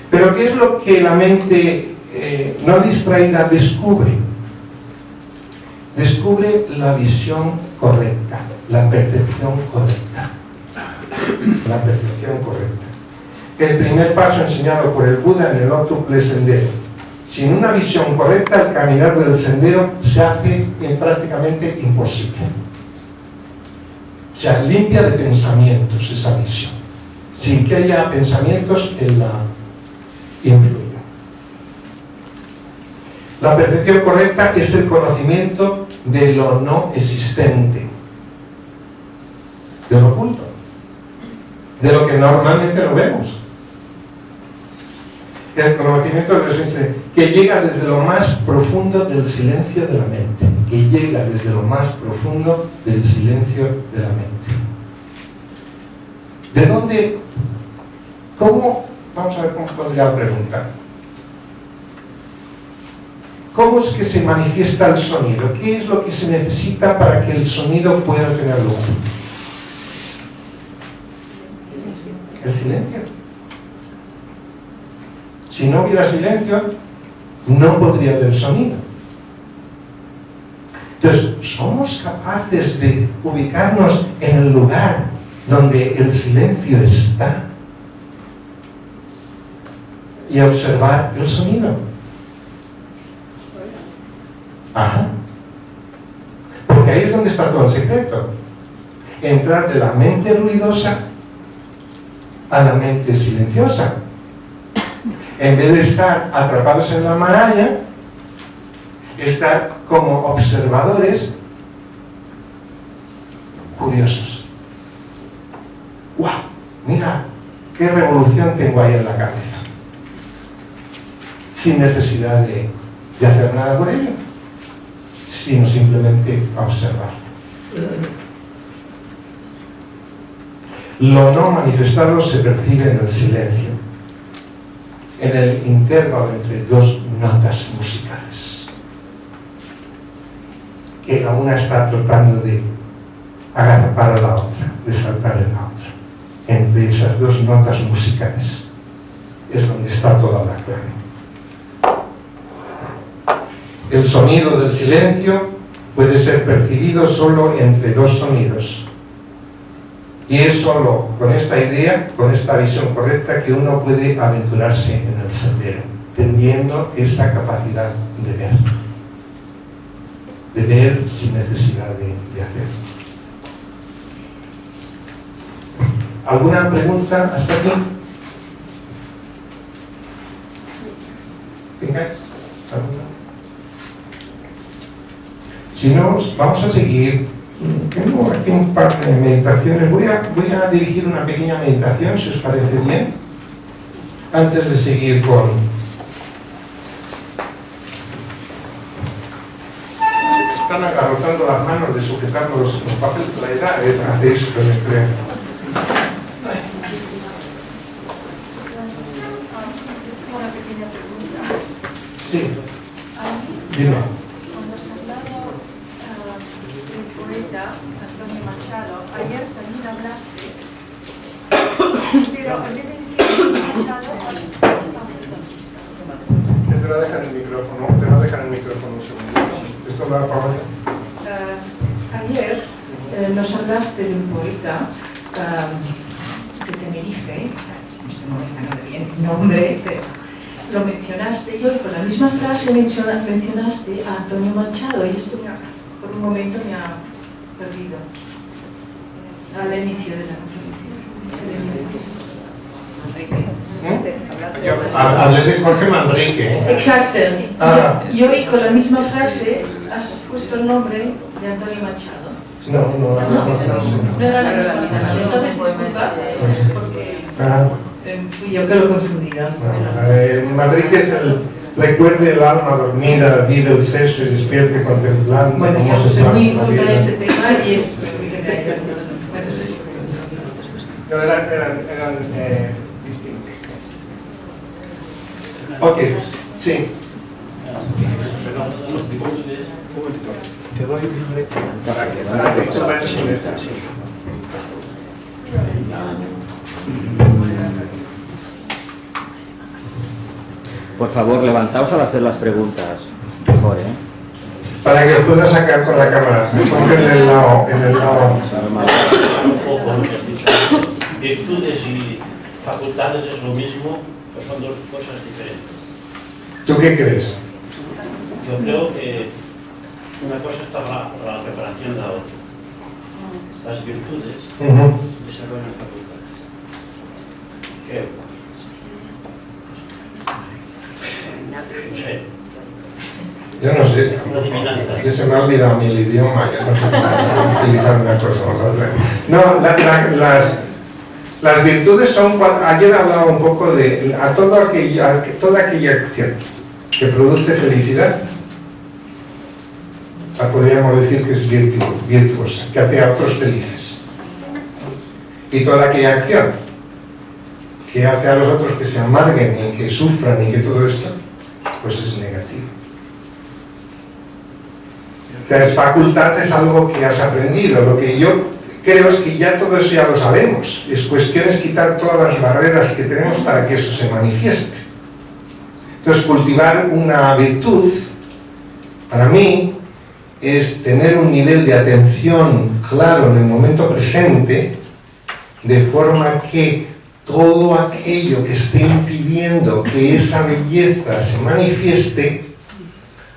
Pero ¿qué es lo que la mente no distraída descubre? Descubre la visión correcta, la percepción correcta. La percepción correcta. El primer paso enseñado por el Buda en el octuple sendero. Sin una visión correcta, el caminar del sendero se hace prácticamente imposible. O sea, limpia de pensamientos esa visión. Sin que haya pensamientos que la influyan. La percepción correcta es el conocimiento de lo no existente, de lo oculto, de lo que normalmente no vemos. El conocimiento de lo existente, que llega desde lo más profundo del silencio de la mente, que llega desde lo más profundo del silencio de la mente. ¿De dónde? ¿Cómo? Vamos a ver cómo podría preguntar. ¿Cómo es que se manifiesta el sonido? ¿Qué es lo que se necesita para que el sonido pueda tener lugar? El silencio. Si no hubiera silencio, no podría haber sonido. Entonces, ¿somos capaces de ubicarnos en el lugar donde el silencio está y observar el sonido? Ajá. Porque ahí es donde está todo el secreto. Entrar de la mente ruidosa a la mente silenciosa. En vez de estar atrapados en la maraña, estar como observadores curiosos. ¡Guau! Mira, qué revolución tengo ahí en la cabeza. Sin necesidad de hacer nada por ello, sino simplemente observar. Lo no manifestado se percibe en el silencio, en el intervalo entre dos notas musicales, que la una está tratando de agarrar a la otra, de saltar en la otra. Entre esas dos notas musicales es donde está toda la clave. El sonido del silencio puede ser percibido solo entre dos sonidos. Y es solo con esta idea, con esta visión correcta, que uno puede aventurarse en el sendero, teniendo esa capacidad de ver. De ver sin necesidad de hacer. ¿Alguna pregunta hasta aquí? ¿Tengáis alguna? Si no, vamos a seguir. Tengo aquí un par de meditaciones. Voy a dirigir una pequeña meditación, si os parece bien, antes de seguir con... Se me están agarrotando las manos de sujetar los papeles de la edad. Hace esto, me creo. Una pequeña pregunta. Sí. Dime. Cuando has hablado del poeta Antonio Machado, ayer también hablaste, pero en vez de decir Antonio Machado, Te va a dejar el micrófono, un segundo. Esto va para abajo. Ayer nos hablaste de un poeta de Tenerife, no me acuerdo bien el nombre, pero lo mencionaste y hoy con la misma frase mencionaste a Antonio Machado y esto por un momento me ha perdido al inicio de la conferencia. Hablé de Jorge Manrique. Exacto. Ah. Y hoy con la misma frase has puesto el nombre de Antonio Machado. No. No era la misma frase. Entonces, disculpa, porque fui yo que lo confundía. Manrique es el recuerde el alma dormida, vive el seso y despierte contemplando. Bueno, cómo yo se soy pasa muy la contra vida. este tema y es muy que No, eran distintos. Ok, sí. Te doy un librete para que sepas si me está así. Por favor, levantaos al hacer las preguntas. Mejor, ¿eh? Para que os pueda sacar con la cámara. Se ponga en el lado. Un poco lo que has dicho. Virtudes y facultades es lo mismo, o son dos cosas diferentes. ¿Tú qué crees? Yo creo que una cosa está la preparación de la otra. Las virtudes desarrollan facultades. Creo. No sé. Yo no sé. Una adivinanza. Ya se me ha olvidado el idioma, ya no sé cómo utilizar una cosa o la otra. No, las virtudes son, ayer hablaba un poco de toda aquella acción que produce felicidad, la podríamos decir que es virtuosa, que hace a otros felices. Y toda aquella acción que hace a los otros que se amarguen y que sufran y que todo esto, pues es negativo. La facultad es algo que has aprendido. Lo que yo creo es que ya todo eso ya lo sabemos. Es cuestión es quitar todas las barreras que tenemos para que eso se manifieste. Entonces, cultivar una virtud, para mí, es tener un nivel de atención claro en el momento presente, de forma que todo aquello que esté impidiendo que esa belleza se manifieste,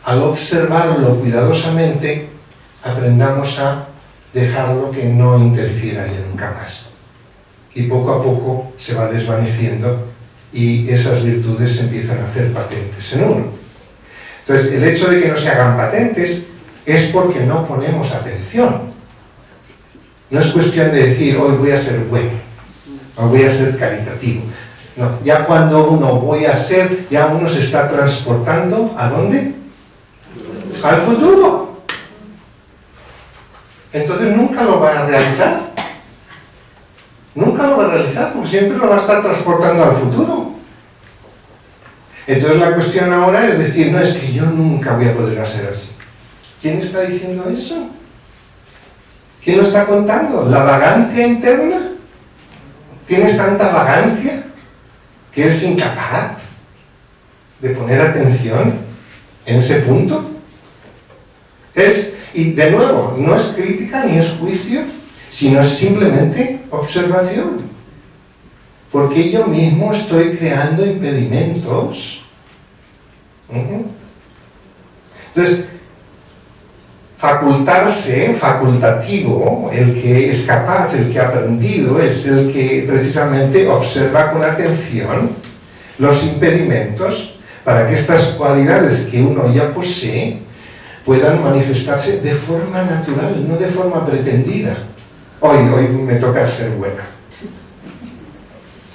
al observarlo cuidadosamente, aprendamos a dejarlo que no interfiera ya nunca más. Y poco a poco se va desvaneciendo y esas virtudes se empiezan a hacer patentes en uno. Entonces, el hecho de que no se hagan patentes es porque no ponemos atención. No es cuestión de decir, hoy voy a ser bueno, o voy a ser caritativo. No, ya cuando uno voy a ser, ya uno se está transportando, ¿a dónde? Al futuro. Entonces nunca lo va a realizar. Nunca lo va a realizar, porque siempre lo va a estar transportando al futuro. Entonces la cuestión ahora es decir, no, es que yo nunca voy a poder hacer así. ¿Quién está diciendo eso? ¿Quién lo está contando? ¿La vagancia interna? ¿Tienes tanta vagancia que eres incapaz de poner atención en ese punto? Y de nuevo, no es crítica ni es juicio, sino es simplemente observación. Porque yo mismo estoy creando impedimentos. Entonces, facultativo, el que es capaz, el que ha aprendido, es el que precisamente observa con atención los impedimentos para que estas cualidades que uno ya posee puedan manifestarse de forma natural, no de forma pretendida. Hoy me toca ser buena.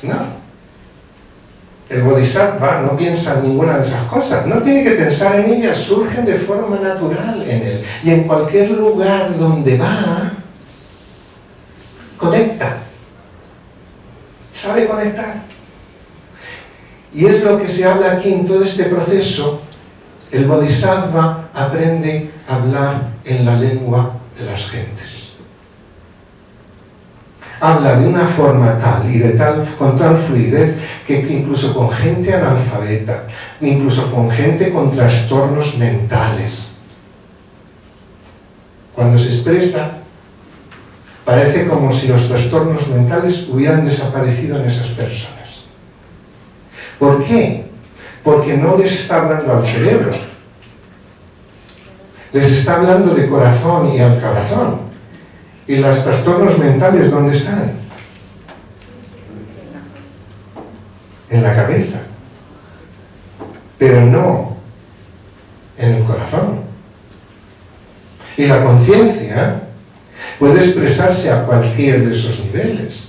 No. El Bodhisattva no piensa en ninguna de esas cosas, no tiene que pensar en ellas, surgen de forma natural en él. Y en cualquier lugar donde va, conecta. Sabe conectar. Y es lo que se habla aquí en todo este proceso El bodhisattva aprende a hablar en la lengua de las gentes. Habla de una forma tal y con tal fluidez que incluso con gente analfabeta, incluso con gente con trastornos mentales, cuando se expresa, parece como si los trastornos mentales hubieran desaparecido en esas personas. ¿Por qué? Porque no les está hablando al cerebro, les está hablando de corazón y al corazón. ¿Y los trastornos mentales dónde están? En la cabeza, pero no en el corazón. Y la conciencia puede expresarse a cualquier de esos niveles.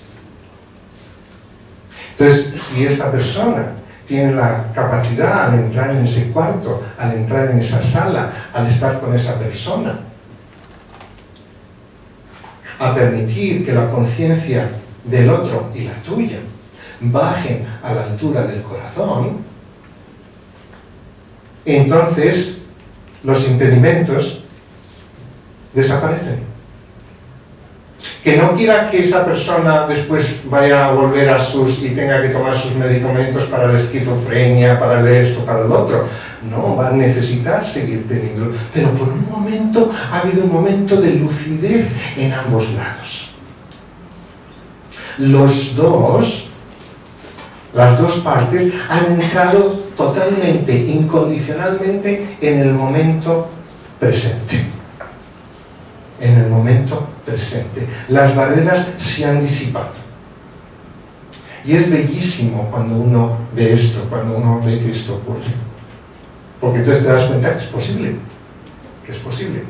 Entonces, si esta persona tiene la capacidad al entrar en ese cuarto, al entrar en esa sala, al estar con esa persona, a permitir que la conciencia del otro y la tuya bajen a la altura del corazón, entonces los impedimentos desaparecen. Que no quiera que esa persona después vaya a volver y tenga que tomar sus medicamentos para la esquizofrenia, para el esto, para el otro. No, va a necesitar seguir teniendo. Pero por un momento ha habido un momento de lucidez en ambos lados. Las dos partes han entrado totalmente, incondicionalmente en el momento presente. En el momento presente. Las barreras se han disipado. Y es bellísimo cuando uno ve esto, cuando uno ve que esto ocurre. Porque entonces te das cuenta que es posible. Que es posible.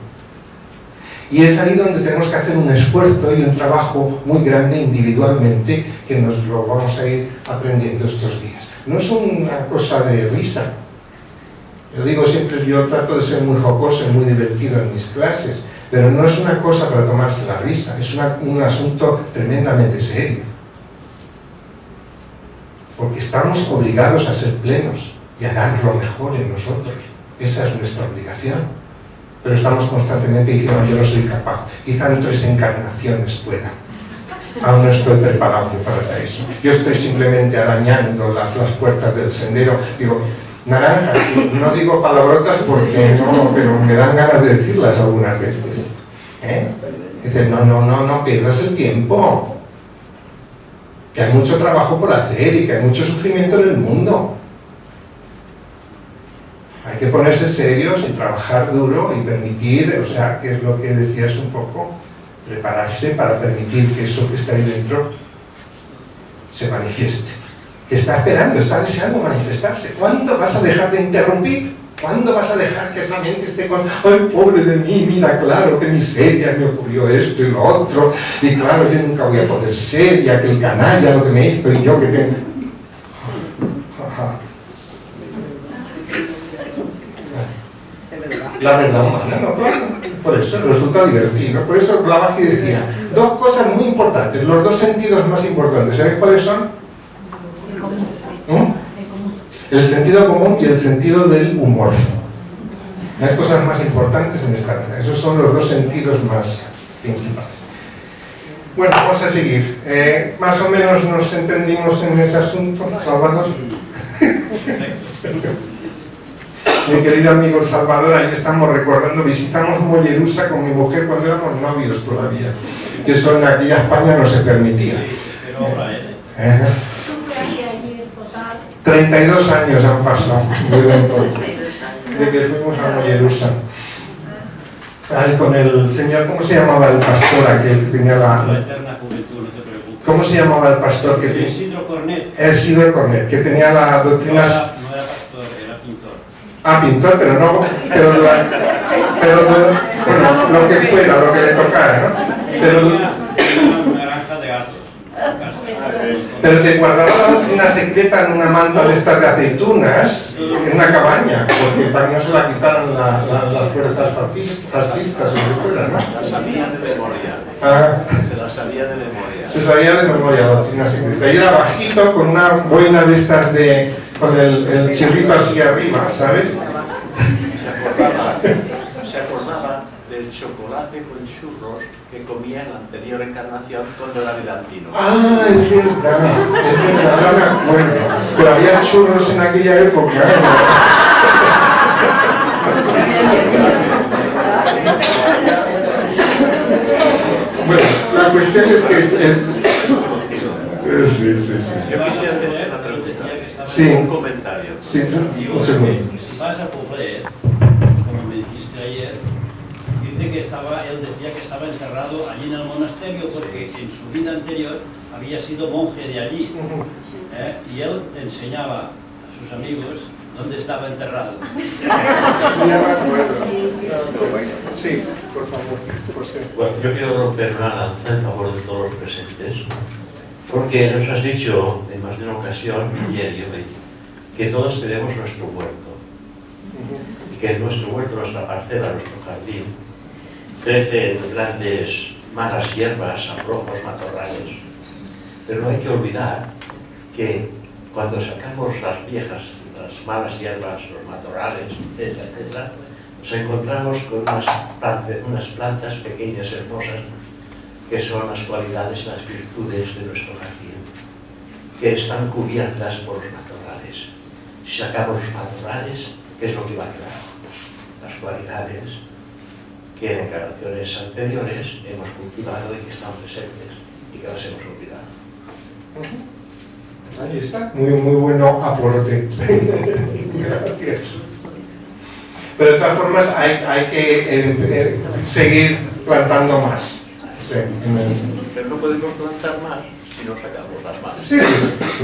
Y es ahí donde tenemos que hacer un esfuerzo y un trabajo muy grande individualmente, que nos lo vamos a ir aprendiendo estos días. No es una cosa de risa. Yo digo siempre, yo trato de ser muy jocoso y muy divertido en mis clases, pero no es una cosa para tomarse la risa, es un asunto tremendamente serio. Porque estamos obligados a ser plenos y a dar lo mejor en nosotros. Esa es nuestra obligación. Pero estamos constantemente diciendo, yo no soy capaz. Quizá en 3 encarnaciones pueda. Aún no estoy preparado para eso. Yo estoy simplemente arañando las puertas del sendero. Digo, naranja, no digo palabrotas porque no, pero me dan ganas de decirlas algunas veces. Dices, no pierdas el tiempo. Que hay mucho trabajo por hacer y que hay mucho sufrimiento en el mundo. Hay que ponerse serios y trabajar duro y permitir, o sea, que es lo que decías un poco, prepararse para permitir que eso que está ahí dentro se manifieste. Que está esperando, está deseando manifestarse. ¿Cuándo vas a dejar de interrumpir? ¿Cuándo vas a dejar que esa mente esté con, ay, pobre de mí, mira, claro, qué miseria, me ocurrió esto y lo otro, y claro, yo nunca voy a poder ser, y aquel canalla lo que me hizo, y yo que tengo... La verdad humana, ¿no? Por eso resulta divertido. Por eso Blavatsky decía, 2 cosas muy importantes, los 2 sentidos más importantes. ¿Sabes cuáles son? El sentido común y el sentido del humor. Hay cosas más importantes en esta vida. Esos son los 2 sentidos más principales. Bueno, vamos a seguir. Más o menos nos entendimos en ese asunto, Salvador. Mi querido amigo Salvador, ahí estamos recordando, visitamos Mollerusa con mi mujer cuando éramos novios todavía, que eso en aquella España no se permitía. 32 años han pasado de que fuimos a Mollerusa. Ahí con el señor, ¿cómo se llamaba el pastor aquel que tenía la eterna juventud? No te preocupes. ¿Cómo se llamaba el pastor que tenía? Isidro Cornet. Isidro Cornet, que tenía la doctrina... No era pastor, era pintor. Ah, pintor, pero no... Pero bueno, lo que fuera, lo que le tocara, ¿no? Pero... Una granja de gatos. Pero te guardaba la doctrina secreta en una manta de estas de aceitunas, en una cabaña, porque para que no se la quitaran las fuerzas fascistas o lo que fuera, ¿no? Se la sabían de memoria. Se la sabía de memoria. Se sabía de memoria la doctrina secreta. Y era bajito, con una boina de estas con el chirrito así arriba, ¿sabes? se acordaba del chocolate con churros que comía en la anterior encarnación cuando era vidantino. Ah, es verdad, no me acuerdo. Pero había churros en aquella época. Bueno, la cuestión es que es Yo quisiera tener la pregunta que estaba sí. en un comentario. Sí, un segundo. Si vas a Poblet, como me dijiste ayer, dice que él decía que estaba encerrado allí en el monasterio porque en su vida anterior había sido monje de allí. Y él enseñaba a sus amigos dónde estaba enterrado. Sí, por favor, José. Bueno, yo quiero romper una lanza en favor de todos los presentes, porque nos has dicho en más de una ocasión, ayer y hoy, que todos tenemos nuestro huerto, y que en nuestro huerto, nuestra parcela, nuestro jardín, crecen grandes malas hierbas, abrojos, matorrales. Pero no hay que olvidar que cuando sacamos las viejas, las malas hierbas, los matorrales, etcétera, etcétera, nos encontramos con unas plantas pequeñas, hermosas, que son las cualidades, las virtudes de nuestro jardín, que están cubiertas por los matorrales. Si sacamos los matorrales, ¿qué es lo que va a quedar? Las cualidades que en encarnaciones anteriores hemos cultivado y que están presentes y que las hemos olvidado. Ahí está, muy bueno aporte. Gracias. Pero de todas formas hay que seguir plantando más. Sí, Pero no podemos plantar más si no sacamos las malas. Sí,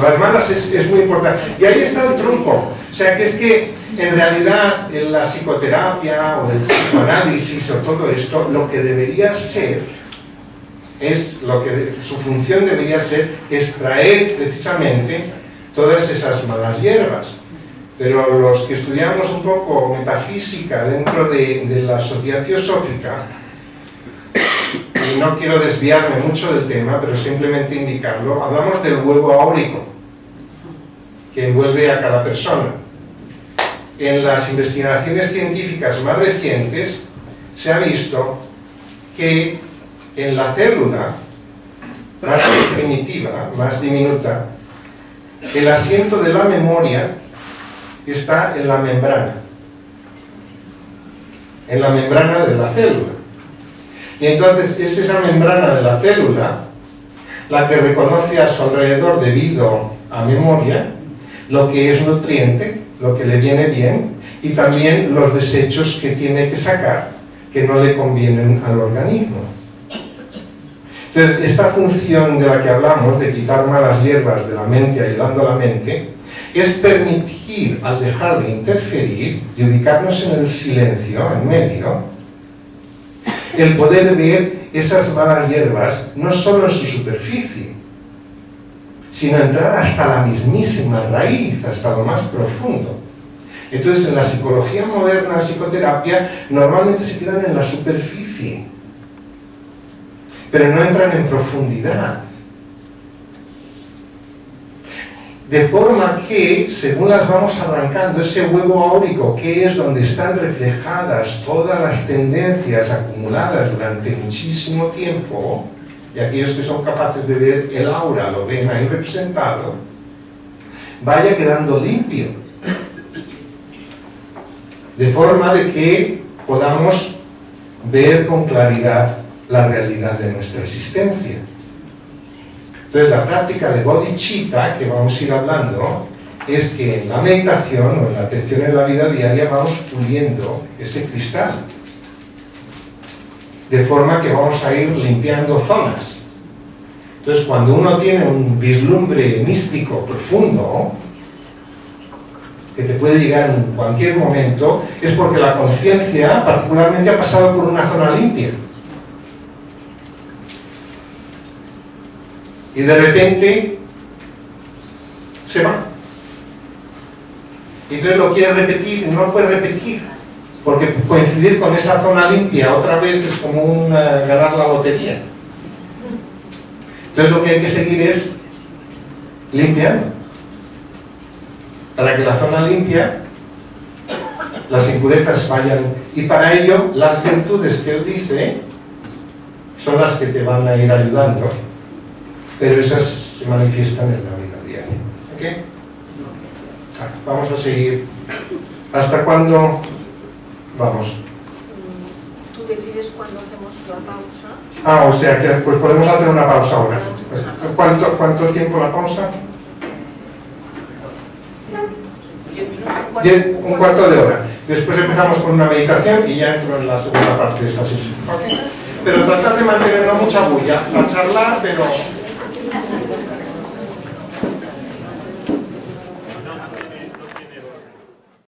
las malas es muy importante. Y ahí está el truco. O sea, que es que en realidad en la psicoterapia o el psicoanálisis o todo esto, lo que debería ser su función debería ser extraer precisamente todas esas malas hierbas. Pero los que estudiamos un poco metafísica dentro de la sociedad teosófica, y no quiero desviarme mucho del tema, pero simplemente indicarlo, hablamos del huevo áurico que envuelve a cada persona. En las investigaciones científicas más recientes se ha visto que en la célula más primitiva, más diminuta, el asiento de la memoria está en la membrana de la célula. Y entonces es esa membrana de la célula la que reconoce a su alrededor, debido a memoria, lo que es nutriente, lo que le viene bien, y también los desechos que tiene que sacar, que no le convienen al organismo. Entonces, esta función de la que hablamos, de quitar malas hierbas de la mente, ayudando a la mente, es permitir, al dejar de interferir y ubicarnos en el silencio, en medio, el poder ver esas malas hierbas no solo en su superficie, sino entrar hasta la mismísima raíz, hasta lo más profundo. Entonces, en la psicología moderna, psicoterapia, normalmente se quedan en la superficie, pero no entran en profundidad. De forma que, según las vamos arrancando, ese huevo áurico, que es donde están reflejadas todas las tendencias acumuladas durante muchísimo tiempo, y aquellos que son capaces de ver el aura lo ven ahí representado, vaya quedando limpio. De forma de que podamos ver con claridad la realidad de nuestra existencia. Entonces, la práctica de bodhicitta, que vamos a ir hablando, es que en la meditación o en la atención en la vida diaria vamos puliendo ese cristal. De forma que vamos a ir limpiando zonas. Entonces, cuando uno tiene un vislumbre místico profundo, que te puede llegar en cualquier momento, es porque la conciencia particularmente ha pasado por una zona limpia. Y de repente se va. Y entonces lo quiere repetir, no puede repetir, porque coincidir con esa zona limpia otra vez es como ganar la lotería. Entonces lo que hay que seguir es limpiando, para que la zona limpia las impurezas vayan. Y para ello, las virtudes que él dice son las que te van a ir ayudando, pero esas se manifiestan en la vida diaria. ¿Okay? Vamos a seguir. ¿Hasta cuándo vamos? Tú decides cuándo hacemos la pausa. O sea que pues podemos hacer una pausa ahora. ¿Cuánto tiempo la pausa? 10 minutos. Un cuarto de hora. Después empezamos con una meditación y ya entro en la segunda parte de esta sesión. ¿Okay? Pero tratar de mantener no mucha bulla, a charlar, pero